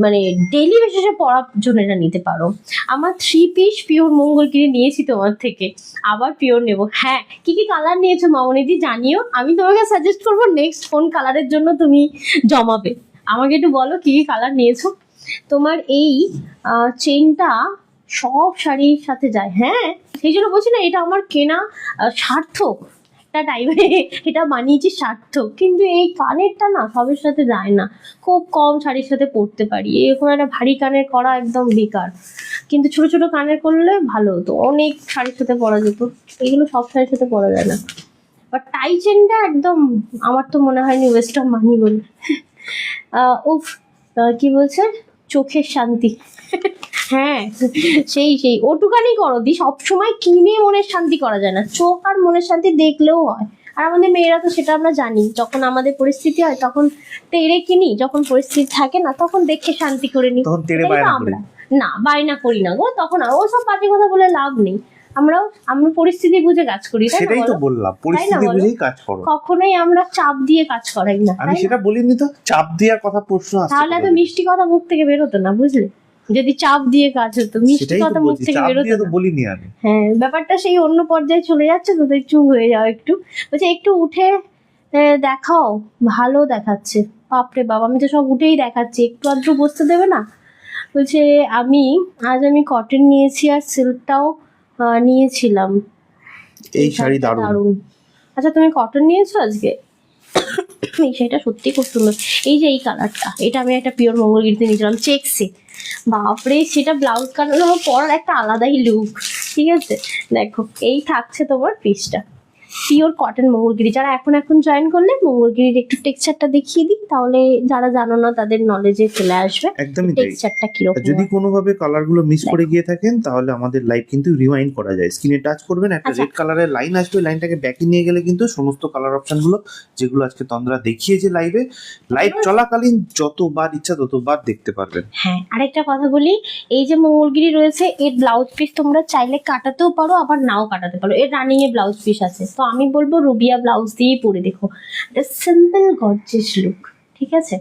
মানে ডেইলি বেসিসে পরার জন্য এটা নিতে পারো। আমার 3 পিস পিওর মঙ্গলগিরি নিয়েছি তোমার থেকে, আবার পিওর নেব। হ্যাঁ, কি কি কালার নিয়েছো মামনিদি জানিও, আমি তোমাকে সাজেস্ট করবো নেক্সট কোন কালারের জন্য তুমি জমাবে। আমাকে একটু বলো কি কি কালার নিয়েছো। তোমার এই চেইনটা সব শাড়ির সাথে যায়, হ্যাঁ সেই জন্য বলছি না এটা আমার কেনা সার্থক। একটা টাইমে এটা বানিয়েছি সার্থক, কিন্তু এই কানেরটা না সবের সাথে যায় না, খুব কম শাড়ির সাথে পরতে পারি। এরকম একটা ভারী কানের করা একদম বেকার, কিন্তু ছোট ছোট কানের করলে ভালো হতো, অনেক শাড়ির সাথে পরা যেত। এগুলো সব শাড়ির সাথে পরা যায় না। বাট টাই চেনটা একদম আমার তো মনে হয়নি ওয়েস্ট অফ মানি বলে। উফ, কি বলছে, চোখের শান্তি। হ্যাঁ সেই ওটুকানি করো দি, সবসময় কিনে মনের শান্তি করা যায় না, চোখ আর মনের শান্তি দেখলেও হয়। আর আমাদের মেয়েরা তো সেটা আমরা জানি, যখন আমাদের পরিস্থিতি হয় তখন তেড়ে কিনি, যখন পরিস্থিতি থাকে না তখন দেখে শান্তি করে নিই। তখন তেড়ে এটাই তো বায়না আমরা না বায়না করি না গো, তখন ওসব বাজে কথা বলে লাভ নেই। আমরা পরিস্থিতি বুঝে কাজ করি, তাই না সেটাই তো বলো? বললাম, পরিস্থিতি বলো? বুঝেই কাজ করো। কখনোই আমরা চাপ দিয়ে কাজ করাই না, আমি তাই না? সেটা বলিনি তো, চাপ দেওয়ার কথা প্রশ্ন আসছে তাহলে এত কোথা থেকে? মিষ্টি কথা মুখ থেকে বেরোতো না, বুঝলে? যদি চাপ দিয়ে কাজ হতো, মিষ্টি সেটাই তো কথা মুখ বলছি, থেকে চাপ বেরোতো দিয়ে তো না। বলিনি আমি। হ্যাঁ, ব্যাপারটা সেই অন্য পর্যায়ে চলে যাচ্ছে তো, তাই চুপ হয়ে যাও একটু। বলছে একটু উঠে দেখাও, ভালো দেখাচ্ছে। বাপরে বাবা, আমি তো সব উঠেই দেখাচ্ছি, একটু আধটু বসতে দেবে না? বলছে আজ আমি কটন নিয়েছি আর সিল্কটাও নিয়েছিলাম। এই শাড়ি শাড়িটা দারুণ। আচ্ছা তুমি কটন নিয়েছো আজকে? এই শাড়িটা সত্যি খুব সুন্দর। এই যে এই কালারটা, এটা আমি একটা পিওর মঙ্গলগিরিতে নিয়েছিলাম চেকসে। বাপরে, সেটা ব্লাউজ কালার পরার একটা আলাদাই লুক। ঠিক আছে, দেখো এই থাকছে তোমার পিসটা, পিওর কটন মঙ্গলগিরি। যারা এখন জয়েন করলে মঙ্গলগিরির একটু টেক্সচারটা দেখিয়ে দিই, তাহলে যারা জানো না তাদের নলেজে চলে আসবে একদমই তাই। টেক্সচারটা কিরকম। যদি কোনোভাবে কালারগুলো মিস করে গিয়ে থাকেন তাহলে আমাদের লাইভ কিন্তু রিওয়াইন্ড করা যায়, স্ক্রিনে টাচ করবেন, একটা আচ্ছা। রেড কালারের লাইন আসবে, লাইনটাকে ব্যাকে নিয়ে গেলে কিন্তু সমস্ত কালার অপশনগুলো যেগুলো আজকে তন্দ্রা দেখিয়েছে লাইভে, লাইভ চলাকালীন যতবার ইচ্ছা ততবার দেখতে পারবেন। হ্যাঁ, আরেকটা কথা বলি, এই যে মঙ্গলগিরি রয়েছে এর ব্লাউজ পিস তোমরা চাইলে কাটাতেও পারো, আবার নাও কাটাতে পারো। এর রানিং এ ব্লাউজ পিস আছে, তো আমি বলবো রুবিয়া ব্লাউজ দিয়েই পরে দেখো, এটা সিম্পল গর্জিয়াস লুক। ঠিক আছে,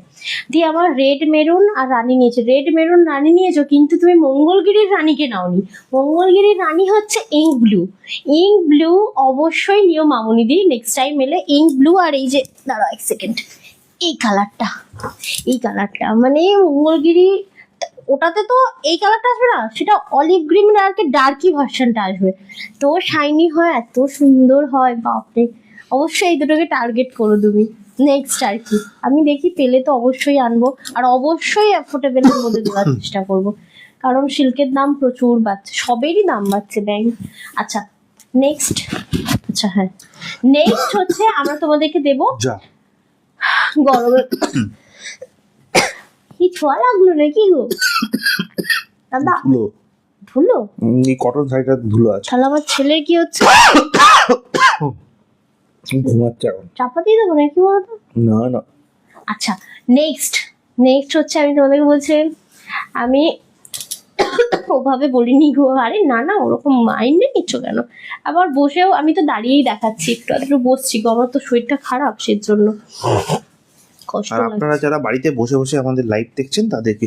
দিয়ে আমার রেড মেরুন আর রানী নিয়েছে, রেড মেরুন রানী নিয়েছো, কিন্তু তুমি মঙ্গলগিরির রানীকে নাওনি। মঙ্গলগিরির রানী হচ্ছে ইঙ্ক ব্লু। ইঙ্ক ব্লু অবশ্যই নিও মামুনি দি, নেক্সট টাইম এলে ইঙ্ক ব্লু। আর এই যে দাঁড়াও এক সেকেন্ড, এই কালারটা মানে মঙ্গলগিরি, ওটাতে তো এই কালারটা আসবে না, সেটা অলিভ গ্রিন আর কি ডার্কি ভার্সনটা আসবে, তো শাইনি হয়, এত সুন্দর হয়, বাপরে। অবশ্যই এই দুটোকে টার্গেট করো তুমি নেক্সট আর কি। আমি দেখি পেলে তো অবশ্যই আনবো, আর অবশ্যই অ্যাফোর্ডেবলের মধ্যে দেওয়ার চেষ্টা করব, কারণ সিল্কের দাম প্রচুর বাড়ছে, সবেরই দাম বাড়ছে ব্যাংক। আচ্ছা নেক্সট, আচ্ছা হ্যাঁ নেক্সট হচ্ছে আমরা তোমাদেরকে দেবো যা গরমে কি ছোঁয়া লাগলো নাকি গো দাদা? ধুলো, ধুলো? এই কটন শাড়িটা ধুলো আছে। তাহলে আমার ছেলের কি হচ্ছে? ঘুমাচ্ছে এখন। চাপা দিয়ে দেবো নাকি বলতো? না না, আচ্ছা নেক্সট হচ্ছে আমি তোমাদেরকে বলছি, আমি ওভাবে বলিনি গো, আরে না ওরকম মাইন্ডে নিচ্ছ কেন? আবার বসেও আমি তো দাঁড়িয়েই দেখাচ্ছি, একটু বসছি গো, আমার তো শরীরটা খারাপ, সেজন্য কষ্ট আর লাগে। আপনারা যারা বাড়িতে বসে বসে আমাদের লাইভ দেখছেন তাদেরকে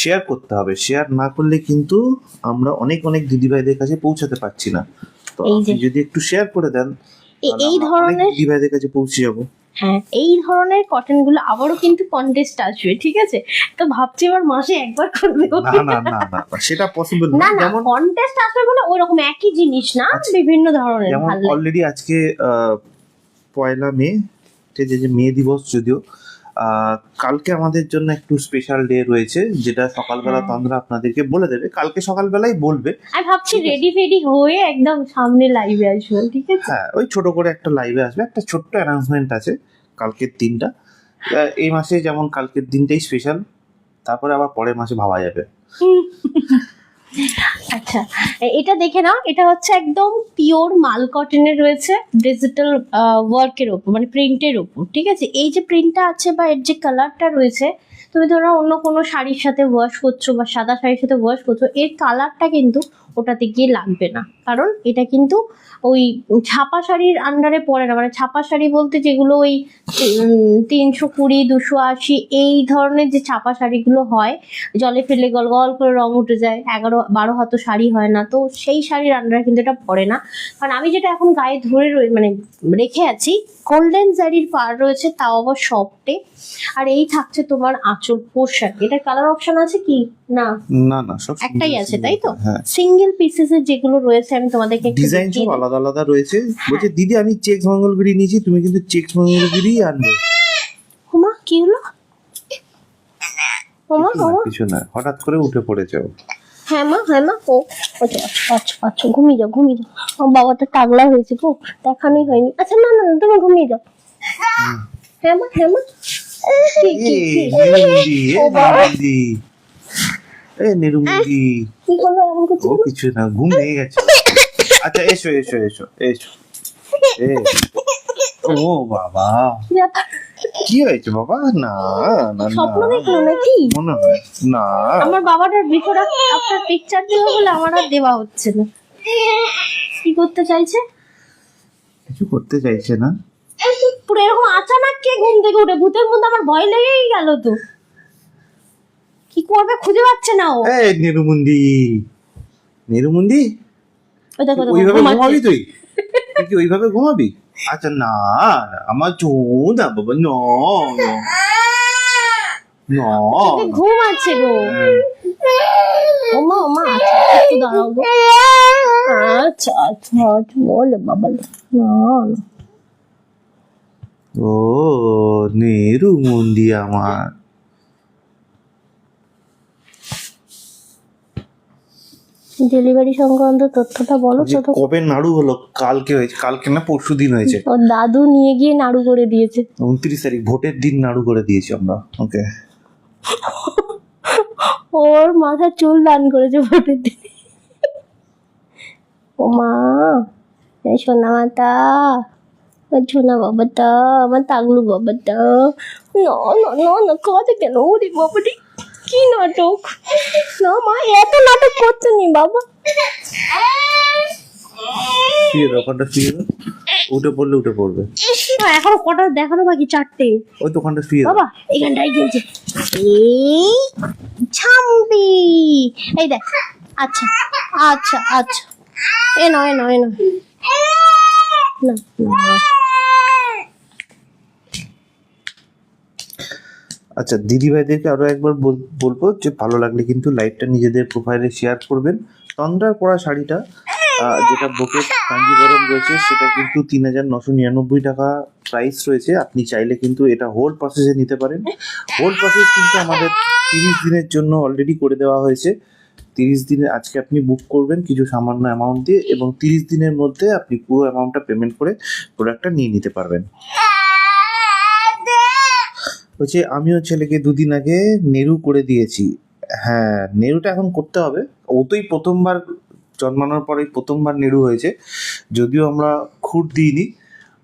শেয়ার করতে হবে, শেয়ার না করলে কিন্তু আমরা অনেক দিদিভাইদের কাছে পৌঁছাতে পারছি না। তো এই যে আপনি যদি একটু শেয়ার করে দেন তাহলে এই আমরা অনেক ধরনের, দিদিভাইদের কাছে পৌঁছে যাবো। হ্যাঁ এই ধরনের কটন গুলো আবারও কিন্তু কন্টেস্ট আসবে, ঠিক আছে? তো ভাবছি এবার মাসে একবার করবে। না সেটা পসিবল না না। না যেমন কন্টেস্ট আসবে বলে ওরকম একই জিনিস না, আচ্ছা, বিভিন্ন ধরনের যেমন ভালো লাগে। অলরেডি আজকে 1 মে, যে মে দিবস, যদিও কালকে আমাদের জন্য একটু স্পেশাল ডে রয়েছে, যেটা সকালবেলা হ্যাঁ। তন্দ্রা আপনাদেরকে বলে দেবে, কালকে সকালবেলাই বলবে। আমি ভাবছি ঠিক আছে। রেডি ফেডি হয়ে একদম সামনে লাইভে আসবো, ঠিক আছে? হ্যাঁ, ওই ছোট করে একটা লাইভে আসবে, একটা ছোট্ট অ্যানাউন্সমেন্ট আছে কালকের দিনটা। এই মাসে যেমন কালকের দিনটাই স্পেশাল, তারপরে আবার পরের মাসে ভাবা যাবে। আচ্ছা, এটা দেখে নাও, এটা হচ্ছে একদম পিওর মাল কটনের রয়েছে, ডিজিটাল ওয়ার্কের ওপর, মানে প্রিন্টের ওপর, ঠিক আছে। এই যে প্রিন্টটা আছে বা এর যে কালারটা রয়েছে, তুমি ধরো অন্য কোনো শাড়ির সাথে ওয়াশ করছো বা সাদা শাড়ির সাথে ওয়াশ করছো, এর কালারটা কিন্তু ওটাতে গিয়ে লাগবে না, কারণ এটা কিন্তু ওই ছাপা শাড়ির আন্ডারে পড়ে না। মানে ছাপা শাড়ি বলতে যেগুলো ওই 320, 280 এই ধরনের যে ছাপা শাড়িগুলো হয়, জলে ফেলে গল গল করে রং উঠে যায়, 11-12 হাত শাড়ি হয় না, তো সেই শাড়ির আন্ডারে কিন্তু এটা পড়ে না। কারণ আমি যেটা এখন গায়ে ধরে মানে রেখে আছি, গোল্ডেন জারির পার রয়েছে, তাও আবার সফটে। আর এই থাকছে তোমার আঁচল পোশাক। এটা কালার অপশন আছে কি না? না না, সব একটাই আছে, তাই তো? হ্যাঁ, সিঙ্গেল পিসেসের যেগুলো রয়েছে আমি তোমাদেরকে একটু ডিজাইন দেখিয়ে সব দিই। আলাদা আলাদা রয়েছে। বলছে দিদি আমি চেক্স মঙ্গলগিরি নিয়েছি, তুমি কিন্তু চেক্স মঙ্গলগিরি আনবে। ওমা কি হলো? ওমা কিছু না, ওমা, কিছু না, হঠাৎ করে উঠে পড়েছে ও। হ্যাঁ মা, হ্যাঁ মা। ও আচ্ছা আচ্ছা আচ্ছা, ঘুমিয়ে যাও ঘুমিয়ে যাও। ও বাবা তো টাগলা হয়েছে গো, দেখানোই হয়নি। আচ্ছা না না না, তুমি ঘুমিয়ে যাও। হ্যাঁ মা, হ্যাঁ মা। কি কি কি নিরুমুন্দি, ও বাবা, নিরুমুন্দি। কি করলো এমন করছে? ও কিছু না, ঘুম ভেঙে গেছে। আচ্ছা এসো এসো এসো এসো। এ, ও বাবা, কি ব্যাপার? কি হয়েছে বাবা? না না না, স্বপ্ন দেখলো নাকি? মনে হয় না। আমার বাবাটার বিফোর আফটার পিকচার দেবো বলে আমার আর দেওয়া হচ্ছে না। কি করতে চাইছে? কিছু করতে চাইছে না। পুরো এরকম আচানক কে ঘুম থেকে উঠে, ভূতের মধ্যে আমার ভয় লেগেই গেল তো। কি করবে খুঁজে পাচ্ছে না ও। এই নিরুমুন্দি, নিরুমুন্দি, ওই দেখো দেখো, ওইভাবে ঘুমাচ্ছে। ঘুমাবি তুই? তুই কি ওইভাবে ঘুমাবি? আচ্ছা না, আমার চোখ না বাবা, ন চোখে ঘুম আছে গো। ওমা ওমা, আচ্ছা একটু দাঁড়াও গো। আচ্ছা আচ্ছা আচ্ছা, বলে বাবা না না। ও নিরুমুন্দি আমার। ডেলিভারি সংক্রান্ত তথ্যটা বলো যে তো। কবে নাড়ু হলো? কালকে হয়েছে, কালকে না পরশু দিন হয়েছে। ওর দাদু নিয়ে গিয়ে নাড়ু করে দিয়েছে। 29 তারিখ, ভোটের দিন নাড়ু করে দিয়েছি আমরা ওকে। ওর মাথার চুল দান করেছে ভোটের দিনে। ও মা, এই সোনা মাতা, ও সোনা বাবাটা, আমার তাগলু বাবাটা। না না না না, কাঁদে কেন? ওরে বাবাটি, কি নাটক! না মা, এত নাটক করতে নেই বাবা। শুয়ে দাও, ওখানটা শুয়ে দাও। উঠে পড়লে উঠে পড়বে। এখন কটা দেখানো বাকি? 4টে। ওই দোকানটা শুয়ে দাও। বাবা এখানটাই চলছে। এই ছাম্পি, এই দেখ। আচ্ছা আচ্ছা আচ্ছা, এ নয় এ নয় এ নয়, না না। আচ্ছা দিদি ভাইদেরকে আরো একবার বলবো যে ভালো লাগলে কিন্তু লাইভটা নিজেদের প্রোফাইলে শেয়ার করবেন। তন্দ্রার পরা শাড়িটা যেটা বুকেট কাঞ্জিভরম রয়েছে, সেটা কিন্তু 3999 টাকা প্রাইস রয়েছে। আপনি চাইলে কিন্তু এটা হোল প্রসেসে নিতে পারেন। হোল প্রসেস কিন্তু আমাদের 30 দিনের জন্য অলরেডি করে দেওয়া হয়েছে। 30 দিনে আজকে আপনি বুক করবেন কিছু সামান্য অ্যামাউন্ট দিয়ে, এবং 30 দিনের মধ্যে আপনি পুরো অ্যামাউন্টটা পেমেন্ট করে প্রোডাক্টটা নিয়ে নিতে পারবেন। বলছে আমিও ছেলেকে 2 দিন আগে নেরু করে দিয়েছি। হ্যাঁ, নেরুটা এখন করতে হবে। ও তোই প্রথমবার জন্মানোর পরেই প্রথমবার নেরু হয়েছে, যদিও আমরা খুঁট দিইনি,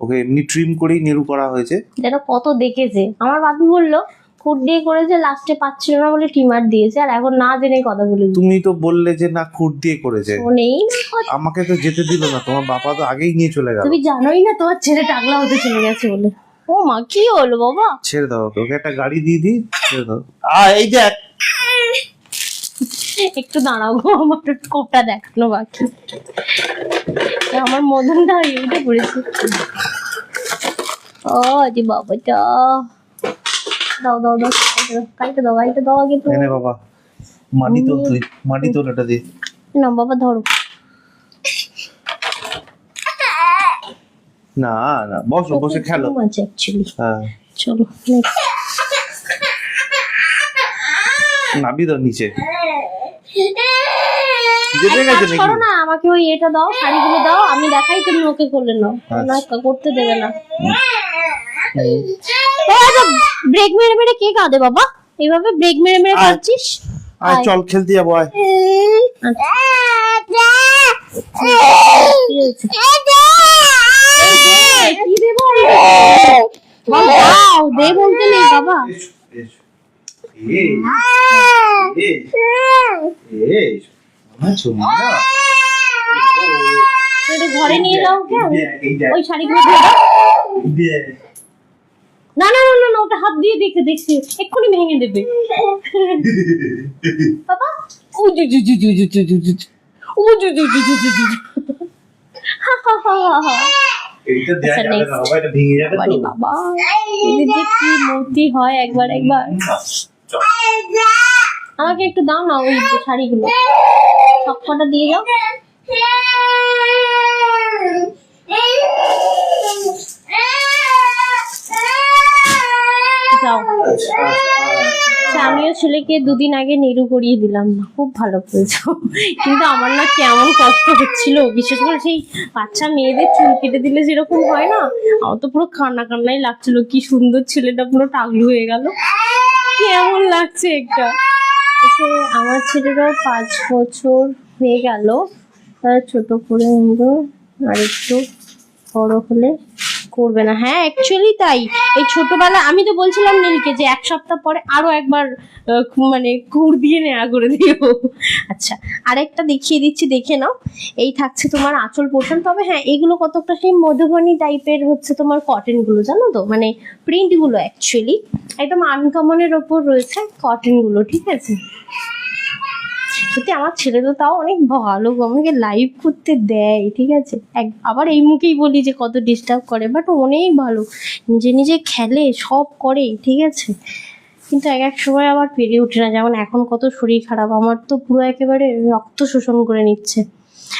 ওকে এমনি ট্রিম করেই নেরু করা হয়েছে। যেটা কত দেখেছে, আমার বাপি বললো খুঁট দিয়ে করেছে, লাস্টে পাচ্ছিল না বলে টিমার দিয়েছে, আর এখন না জেনে কথা বলে তুমি তো বললে যে না খুঁট দিয়ে করেছে, শোনেই না কথা। আমাকে তো যেতে দিল না, তোমার বাবা তো আগেই নিয়ে চলে গেল। তুমি জানোই না তোমার ছেলে টাকলা হতে চলে গেছে বলে। ও মা, কি হলো বাবা? ছেড়ে দাও ওকে, ওকে একটা গাড়ি দিয়ে দিই, ছেড়ে দাও। এই দেখ, একটু দাঁড়াও গো, আমার কোটা দেখানো বাকি। আমার মদনটা উঠে পড়েছে। ও যে বাবাটা, দাও দাও দাও, গাড়িটা দাও, গাড়িটা দাও আগে তো। এনে বাবা মাটি তো, তুই মাটি তোল এটা দিয়ে। না বাবা ধরো। না না, বসো, বসে খেলো। আছে অ্যাকচুয়ালি। হ্যাঁ, চলো নাবি দাও নিচে। যেতে গেছে নাকি? করো না, আমাকে ওই এটা দাও, শাড়িগুলো দাও, আমি দেখাই, তুমি ওকে করলে নাও। না করতে দেবে না। ব্রেক মেরে মেরে কে কাঁদে বাবা? এইভাবে ব্রেক মেরে মেরে কাঁদছিস? আয় চল খেলতে যাবো, আয়। কি দেবো? দে বলতে নেই বাবা। একটু ঘরে নিয়ে যাও কে? ওই শাড়িগুলো ধুয়ে দাও। না না না না না, ওটা হাত দিয়ে দেখে দেখছি এক্ষুনি ভেঙে দেবে বাবা। ও জু জু জু জু জু জু জু জু। ও জু জু জু জু জু জু। হা হা হা হা। এইটা দেয়া যাবে না বাবা, এটা ভেঙে যাবে তো। বাবা এদের যে কি মূর্তি হয় একবার একবার। আমাকে একটু দাও না ওই শাড়িগুলো, সব কটা দিয়ে যাও। যাও। আমিও ছেলেকে দুদিন আগে নেড়ু করিয়ে দিলাম, না খুব ভালো করেছো, কিন্তু আমার না কেমন কষ্ট হচ্ছিল, বিশেষ করে সেই বাচ্চা মেয়েদের চুল কেটে দিলে যেরকম হয় না, আমার তো পুরো কান্না কান্নাই লাগছিল। কি সুন্দর ছেলেটা পুরো টাগলু হয়ে গেল, কেমন লাগছে একটা। আমার ছেলেরও 5 বছর হয়ে গেল, ছোট করে আর একটু বড় হলে করবে না। হ্যাঁ অ্যাকচুয়ালি তাই, এই ছোটবেলা আমি তো বলছিলাম নীলকে যে 1 সপ্তাহ পরে আরো একবার মানে কুড় দিয়ে নেড়া করে দিও। আচ্ছা আরেকটা দেখিয়ে দিচ্ছি, দেখে নাও। এই থাকছে তোমার আঁচল পোর্শন, তবে হ্যাঁ এগুলো কতটা সেই মধুবনী টাইপের হচ্ছে তোমার কটন গুলো, জানো তো, মানে প্রিন্ট গুলো অ্যাকচুয়ালি একদম আনকমনের ওপর রয়েছে কটন গুলো, ঠিক আছে। সত্যি আমার ছেলে তো তাও অনেক ভালো, আমাকে লাইভ করতে দেয়, ঠিক আছে। আবার এই মুখেই বলি যে কত ডিস্টার্ব করে, বাট অনেক ভালো, নিজে নিজে খেলে সব করে, ঠিক আছে। কিন্তু এক সময় আবার পেরে ওঠে না, যেমন এখন কত শরীর খারাপ, আমার তো পুরো একেবারে রক্ত শোষণ করে নিচ্ছে।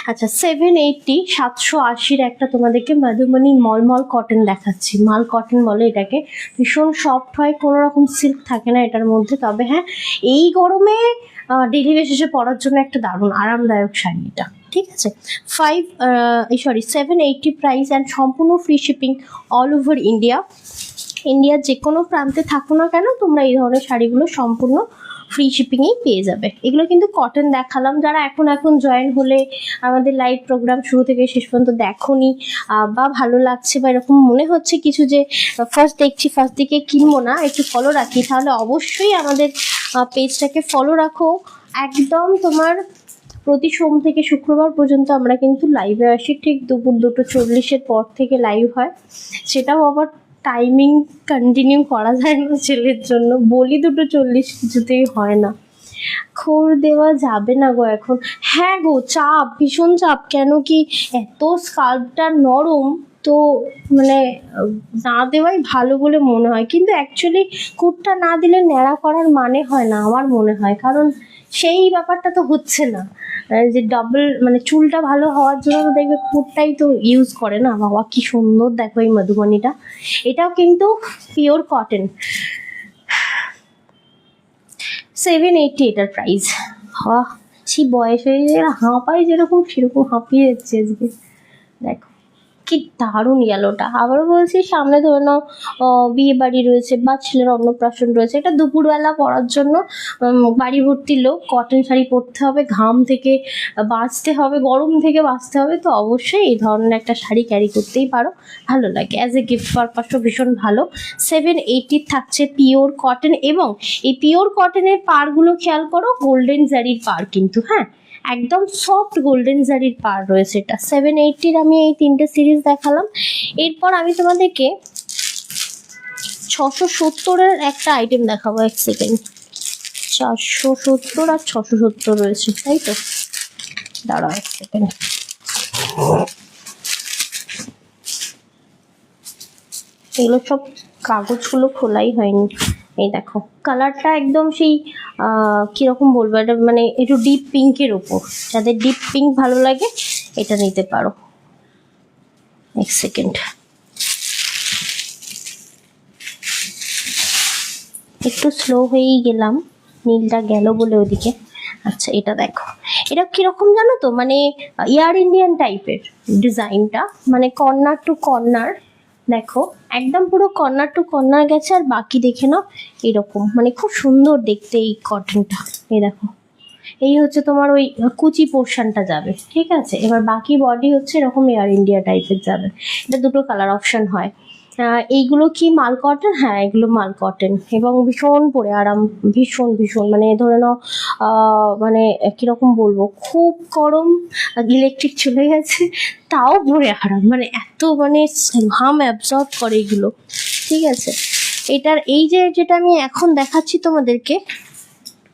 আচ্ছা 780 780 একটা তোমাদেরকে মধুবনী মলমল কটন দেখাচ্ছি, মাল কটন বলে এটাকে। ভীষণ সফট হয়, কোনো রকম সিল্ক থাকে না এটার মধ্যে, তবে হ্যাঁ এই গরমে ডেলি বেসিসে পরার জন্য একটা দারুণ আরামদায়ক শাড়ি এটা, ঠিক আছে। 780 প্রাইস অ্যান্ড সম্পূর্ণ free shipping all over India. ইন্ডিয়ার যে কোনো প্রান্তে থাকো না কেন তোমরা এই ধরনের শাড়িগুলো সম্পূর্ণ ফ্রি শিপিংয়েই পেয়ে যাবে। এগুলো কিন্তু কটন দেখালাম, যারা এখন জয়েন হলে আমাদের লাইভ প্রোগ্রাম শুরু থেকে শেষ পর্যন্ত দেখোনি বা ভালো লাগছে বা এরকম মনে হচ্ছে কিছু যে ফার্স্ট দেখছি ফার্স্ট দিকে কিনবো না, একটু ফলো রাখি, তাহলে অবশ্যই আমাদের পেজটাকে ফলো রাখো। একদম তোমার প্রতি সোম থেকে শুক্রবার পর্যন্ত আমরা কিন্তু লাইভে আসি, ঠিক দুপুর 2:40 পর থেকে লাইভ হয়, সেটাও আবার টাইমিং কন্টিনিউ করা যায় না ছেলের জন্য, বলি 2:40 কিছুতেই হয় না। খোর দেওয়া যাবে না গো এখন। হ্যাঁ গো চাপ, ভীষণ চাপ, কেন কি এত স্কাল্পটা নরম, তো মানে না দেওয়াই ভালো বলে মনে হয়, কিন্তু অ্যাকচুয়ালি কোটটা না দিলে ন্যাড়া করার মানে হয় না আমার মনে হয়, কারণ সেই ব্যাপারটা তো হচ্ছে না, যে ডাবল মানে চুলটা ভালো হওয়ার জন্য তো দেখবে কোটটাই তো ইউজ করে না। বাবা কি সুন্দর দেখো এই মধুবনীটা, এটাও কিন্তু পিওর কটন। 780 এটার প্রাইস। সে বয়স হয়ে গেলে হাঁপাই যেরকম সেরকম হাঁপিয়ে যাচ্ছে আজকে, দেখো কি দারুণ ইয়েলোটা। আবারও বলছি সামনে ধরে নাও বিয়ে বাড়ি রয়েছে বা ছেলের অন্নপ্রাশন রয়েছে, এটা দুপুরবেলা পরার জন্য বাড়ি ভর্তি লোক, কটন শাড়ি পরতে হবে, ঘাম থেকে বাঁচতে হবে, গরম থেকে বাঁচতে হবে, তো অবশ্যই এই ধরনের একটা শাড়ি ক্যারি করতেই পারো, ভালো লাগে, অ্যাজ এ গিফট পারপাসও ভীষণ ভালো। 780 থাকছে পিওর কটন, এবং এই পিওর কটনের পাড়গুলো খেয়াল করো, গোল্ডেন জারির পাড় কিন্তু, হ্যাঁ একদম সফট গোল্ডেন জারির পাড় রয়েছে এটা। 780 আমি এই 3টে সিরিজ দেখালাম, এরপর আমি তোমাদেরকে 670 একটা আইটেম দেখাবো, 1 সেকেন্ড। 470 আর 670 রয়েছে, তাই তো, দাঁড়াও 1 সেকেন্ড। এগুলো সব কাগজগুলো খোলাই হয়নি, এই দেখো কালারটা একদম সেই কিরকম বলবো, এটা মানে একটু ডিপ পিঙ্কের ওপর, যাদের ডিপ পিঙ্ক ভালো লাগে এটা নিতে পারো। 1 সেকেন্ড, একটু স্লো হয়েই গেলাম, নীলটা গেল বলে ওদিকে। আচ্ছা এটা দেখো, এটা কিরকম জানো তো, মানে এয়ার ইন্ডিয়ান টাইপের ডিজাইনটা, মানে কর্নার টু কর্নার দেখো একদম পুরো কর্নার টু কর্নার গেছে, আর বাকি দেখে নাও এরকম, মানে খুব সুন্দর দেখতে এই কটনটা। এই দেখো, এই হচ্ছে তোমার ওই কুচি পোর্শনটা যাবে, ঠিক আছে। এবার বাকি বডি হচ্ছে এরকম এয়ার ইন্ডিয়া টাইপের যাবে। এটা দুটো কালার অপশন হয়। এইগুলো কি মাল কটন? হ্যাঁ, এগুলো মাল কটন এবং ভীষণ পরে আরাম, ভীষণ ভীষণ, মানে ধরে নাও মানে কিরকম বলবো, খুব গরম, ইলেকট্রিক চলে গেছে, তাও পরে আরাম, মানে এত মানে ঘাম অ্যাবজর্ব করে এগুলো, ঠিক আছে। এটার এই যে যেটা আমি এখন দেখাচ্ছি তোমাদেরকে,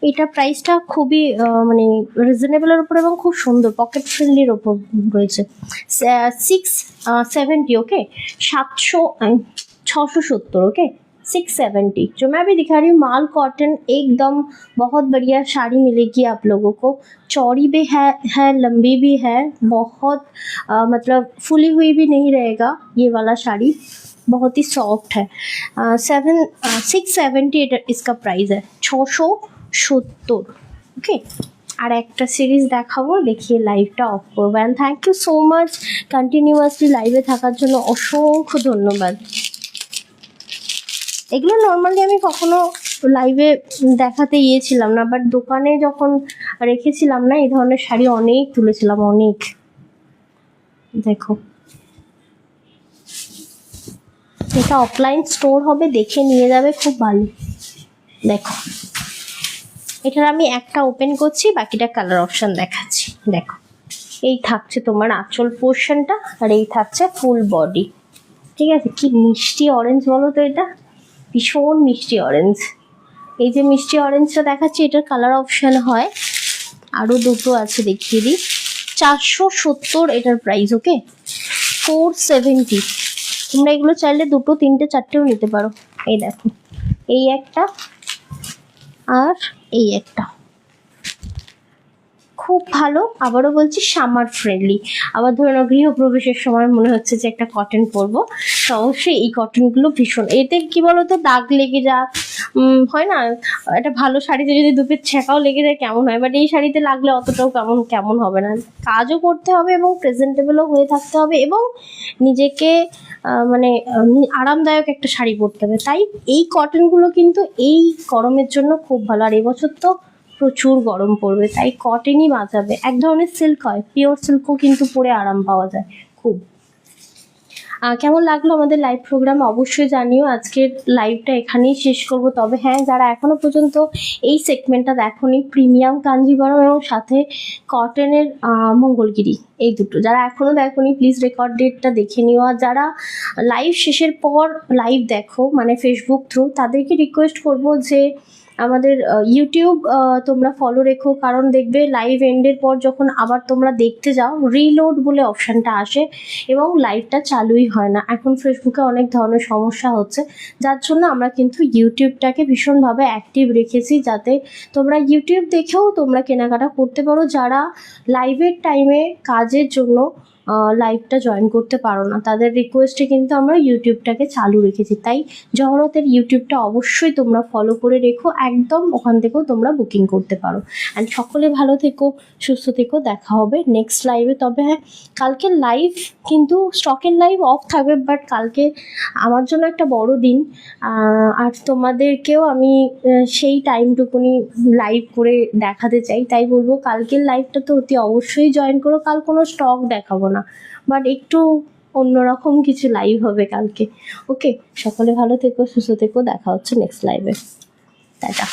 এটা প্রাইসটা খুবই মানে রিজনেবলের উপর এবং খুব সুন্দর পকেট ফ্রেন্ডলির ওপর রয়েছে। 670, ओके 670, ओके 670। जो मैं अभी दिखा रही हूँ माल कॉटन, एकदम बहुत बढ़िया साड़ी मिलेगी आप लोगों को। चौड़ी भी है लंबी भी है, बहुत मतलब फुली हुई भी नहीं रहेगा ये वाला साड़ी, बहुत ही सॉफ्ट है। 670 इसका प्राइस है, 670, ओके। আর একটা সিরিজ দেখাবো, দেখিয়ে লাইভটা অফ করবো। And thank you so much continuously লাইভে থাকার জন্য, অসংখ্য ধন্যবাদ। এগুলো নর্মালি আমি কখনো লাইভে দেখাতে গিয়েছিলাম না, বাট দোকানে যখন রেখেছিলাম না, এই ধরনের শাড়ি অনেক তুলেছিলাম, অনেক। দেখো, এটা অফলাইন স্টোর হবে, দেখে নিয়ে যাবে, খুব ভালো। দেখো, এটার আমি একটা ওপেন করছি, বাকিটা কালার অপশন দেখাচ্ছি। দেখো, এই থাকছে তোমার আঁচল পোর্শনটা, আর এই থাকছে ফুল বডি, ঠিক আছে। কি মিষ্টি অরেঞ্জ বলো তো, এটা ভীষণ মিষ্টি অরেঞ্জ। এই যে মিষ্টি অরেঞ্জটা দেখাচ্ছি, এটার কালার অপশন হয় আরও দুটো আছে, দেখিয়ে দিই। 470 এটার প্রাইস, ওকে 470। তোমরা এগুলো চাইলে দুটো, তিনটে, চারটেও নিতে পারো। এই দেখো, এই একটা আর এই একটা, খুব ভালো। আবারও বলছি সামার ফ্রেন্ডলি। আবার ধরে নাও গৃহপ্রবেশের সময় মনে হচ্ছে যে একটা কটন পরবো, তো অবশ্যই এই কটনগুলো ভীষণ। এতে কি বলতো, দাগ লেগে যাক, হয় না, একটা ভালো শাড়িতে যদি দুপের ছ্যাঁকাও লেগে যায় কেমন হয়, বাট এই শাড়িতে লাগলে অতটাও কেমন হবে না। কাজও করতে হবে এবং প্রেজেন্টেবলও হয়ে থাকতে হবে এবং নিজেকে মানে আরামদায়ক একটা শাড়ি পরতে হবে। তাই এই কটনগুলো কিন্তু এই গরমের জন্য খুব ভালো। আর এবছর তো প্রচুর গরম পড়বে, তাই কটনই বাঁচাবে। এক ধরনের সিল্ক হয়, পিওর সিল্কও কিন্তু পরে আরাম পাওয়া যায় খুব। কেমন লাগলো আমাদের লাইভ প্রোগ্রাম অবশ্যই জানিও। আজকের লাইভটা এখানেই শেষ করব। তবে হ্যাঁ, যারা এখনো পর্যন্ত এই সেগমেন্টটা দেখোনি, প্রিমিয়াম কাঞ্জিভারম এবং সাথে কটনের মঙ্গলগিরি, এই দুটো যারা এখনো দেখোনি, প্লিজ রেকর্ডেডটা দেখে নিও। আর যারা লাইভ শেষের পর লাইভ দেখো, মানে ফেসবুক থ্রু, তাদেরকে রিকোয়েস্ট করব যে আমাদের ইউটিউব তোমরা ফলো রেখো, কারণ দেখবে লাইভ এন্ডের পর যখন আবার তোমরা দেখতে যাও, রিলোড বলে অপশানটা আসে এবং লাইভটা চালুই হয় না। এখন ফেসবুকে অনেক ধরনের সমস্যা হচ্ছে, যার জন্য আমরা কিন্তু ইউটিউবটাকে ভীষণভাবে অ্যাক্টিভ রেখেছি, যাতে তোমরা ইউটিউব দেখেও তোমরা কেনাকাটা করতে পারো। যারা লাইভের টাইমে কাজের জন্য লাইভটা জয়েন করতে পারো না, তাদের রিকোয়েস্টে কিন্তু আমরা ইউটিউবটাকে চালু রেখেছি। তাই জহরতের ইউটিউবটা অবশ্যই তোমরা ফলো করে রেখো, একদম ওখান থেকেও তোমরা বুকিং করতে পারো। অ্যান্ড সকলে ভালো থেকো, সুস্থ থেকো, দেখা হবে নেক্সট লাইভে। তবে হ্যাঁ, কালকে লাইভ কিন্তু স্টকের লাইভ অফ থাকবে, বাট কালকে আমার জন্য একটা বড় দিন, আর তোমাদেরকেও আমি সেই টাইমটুকুনি লাইভ করে দেখাতে চাই। তাই বলবো, কালকের লাইভটা তো অতি অবশ্যই জয়েন করো। কাল কোনো স্টক দেখাবো না, বাট একটু অন্যরকম কিছু লাইভ হবে কালকে, ওকে। সকলে ভালো থেকো, সুস্থ থেকো, দেখা হচ্ছে নেক্সট লাইভে, টাটা।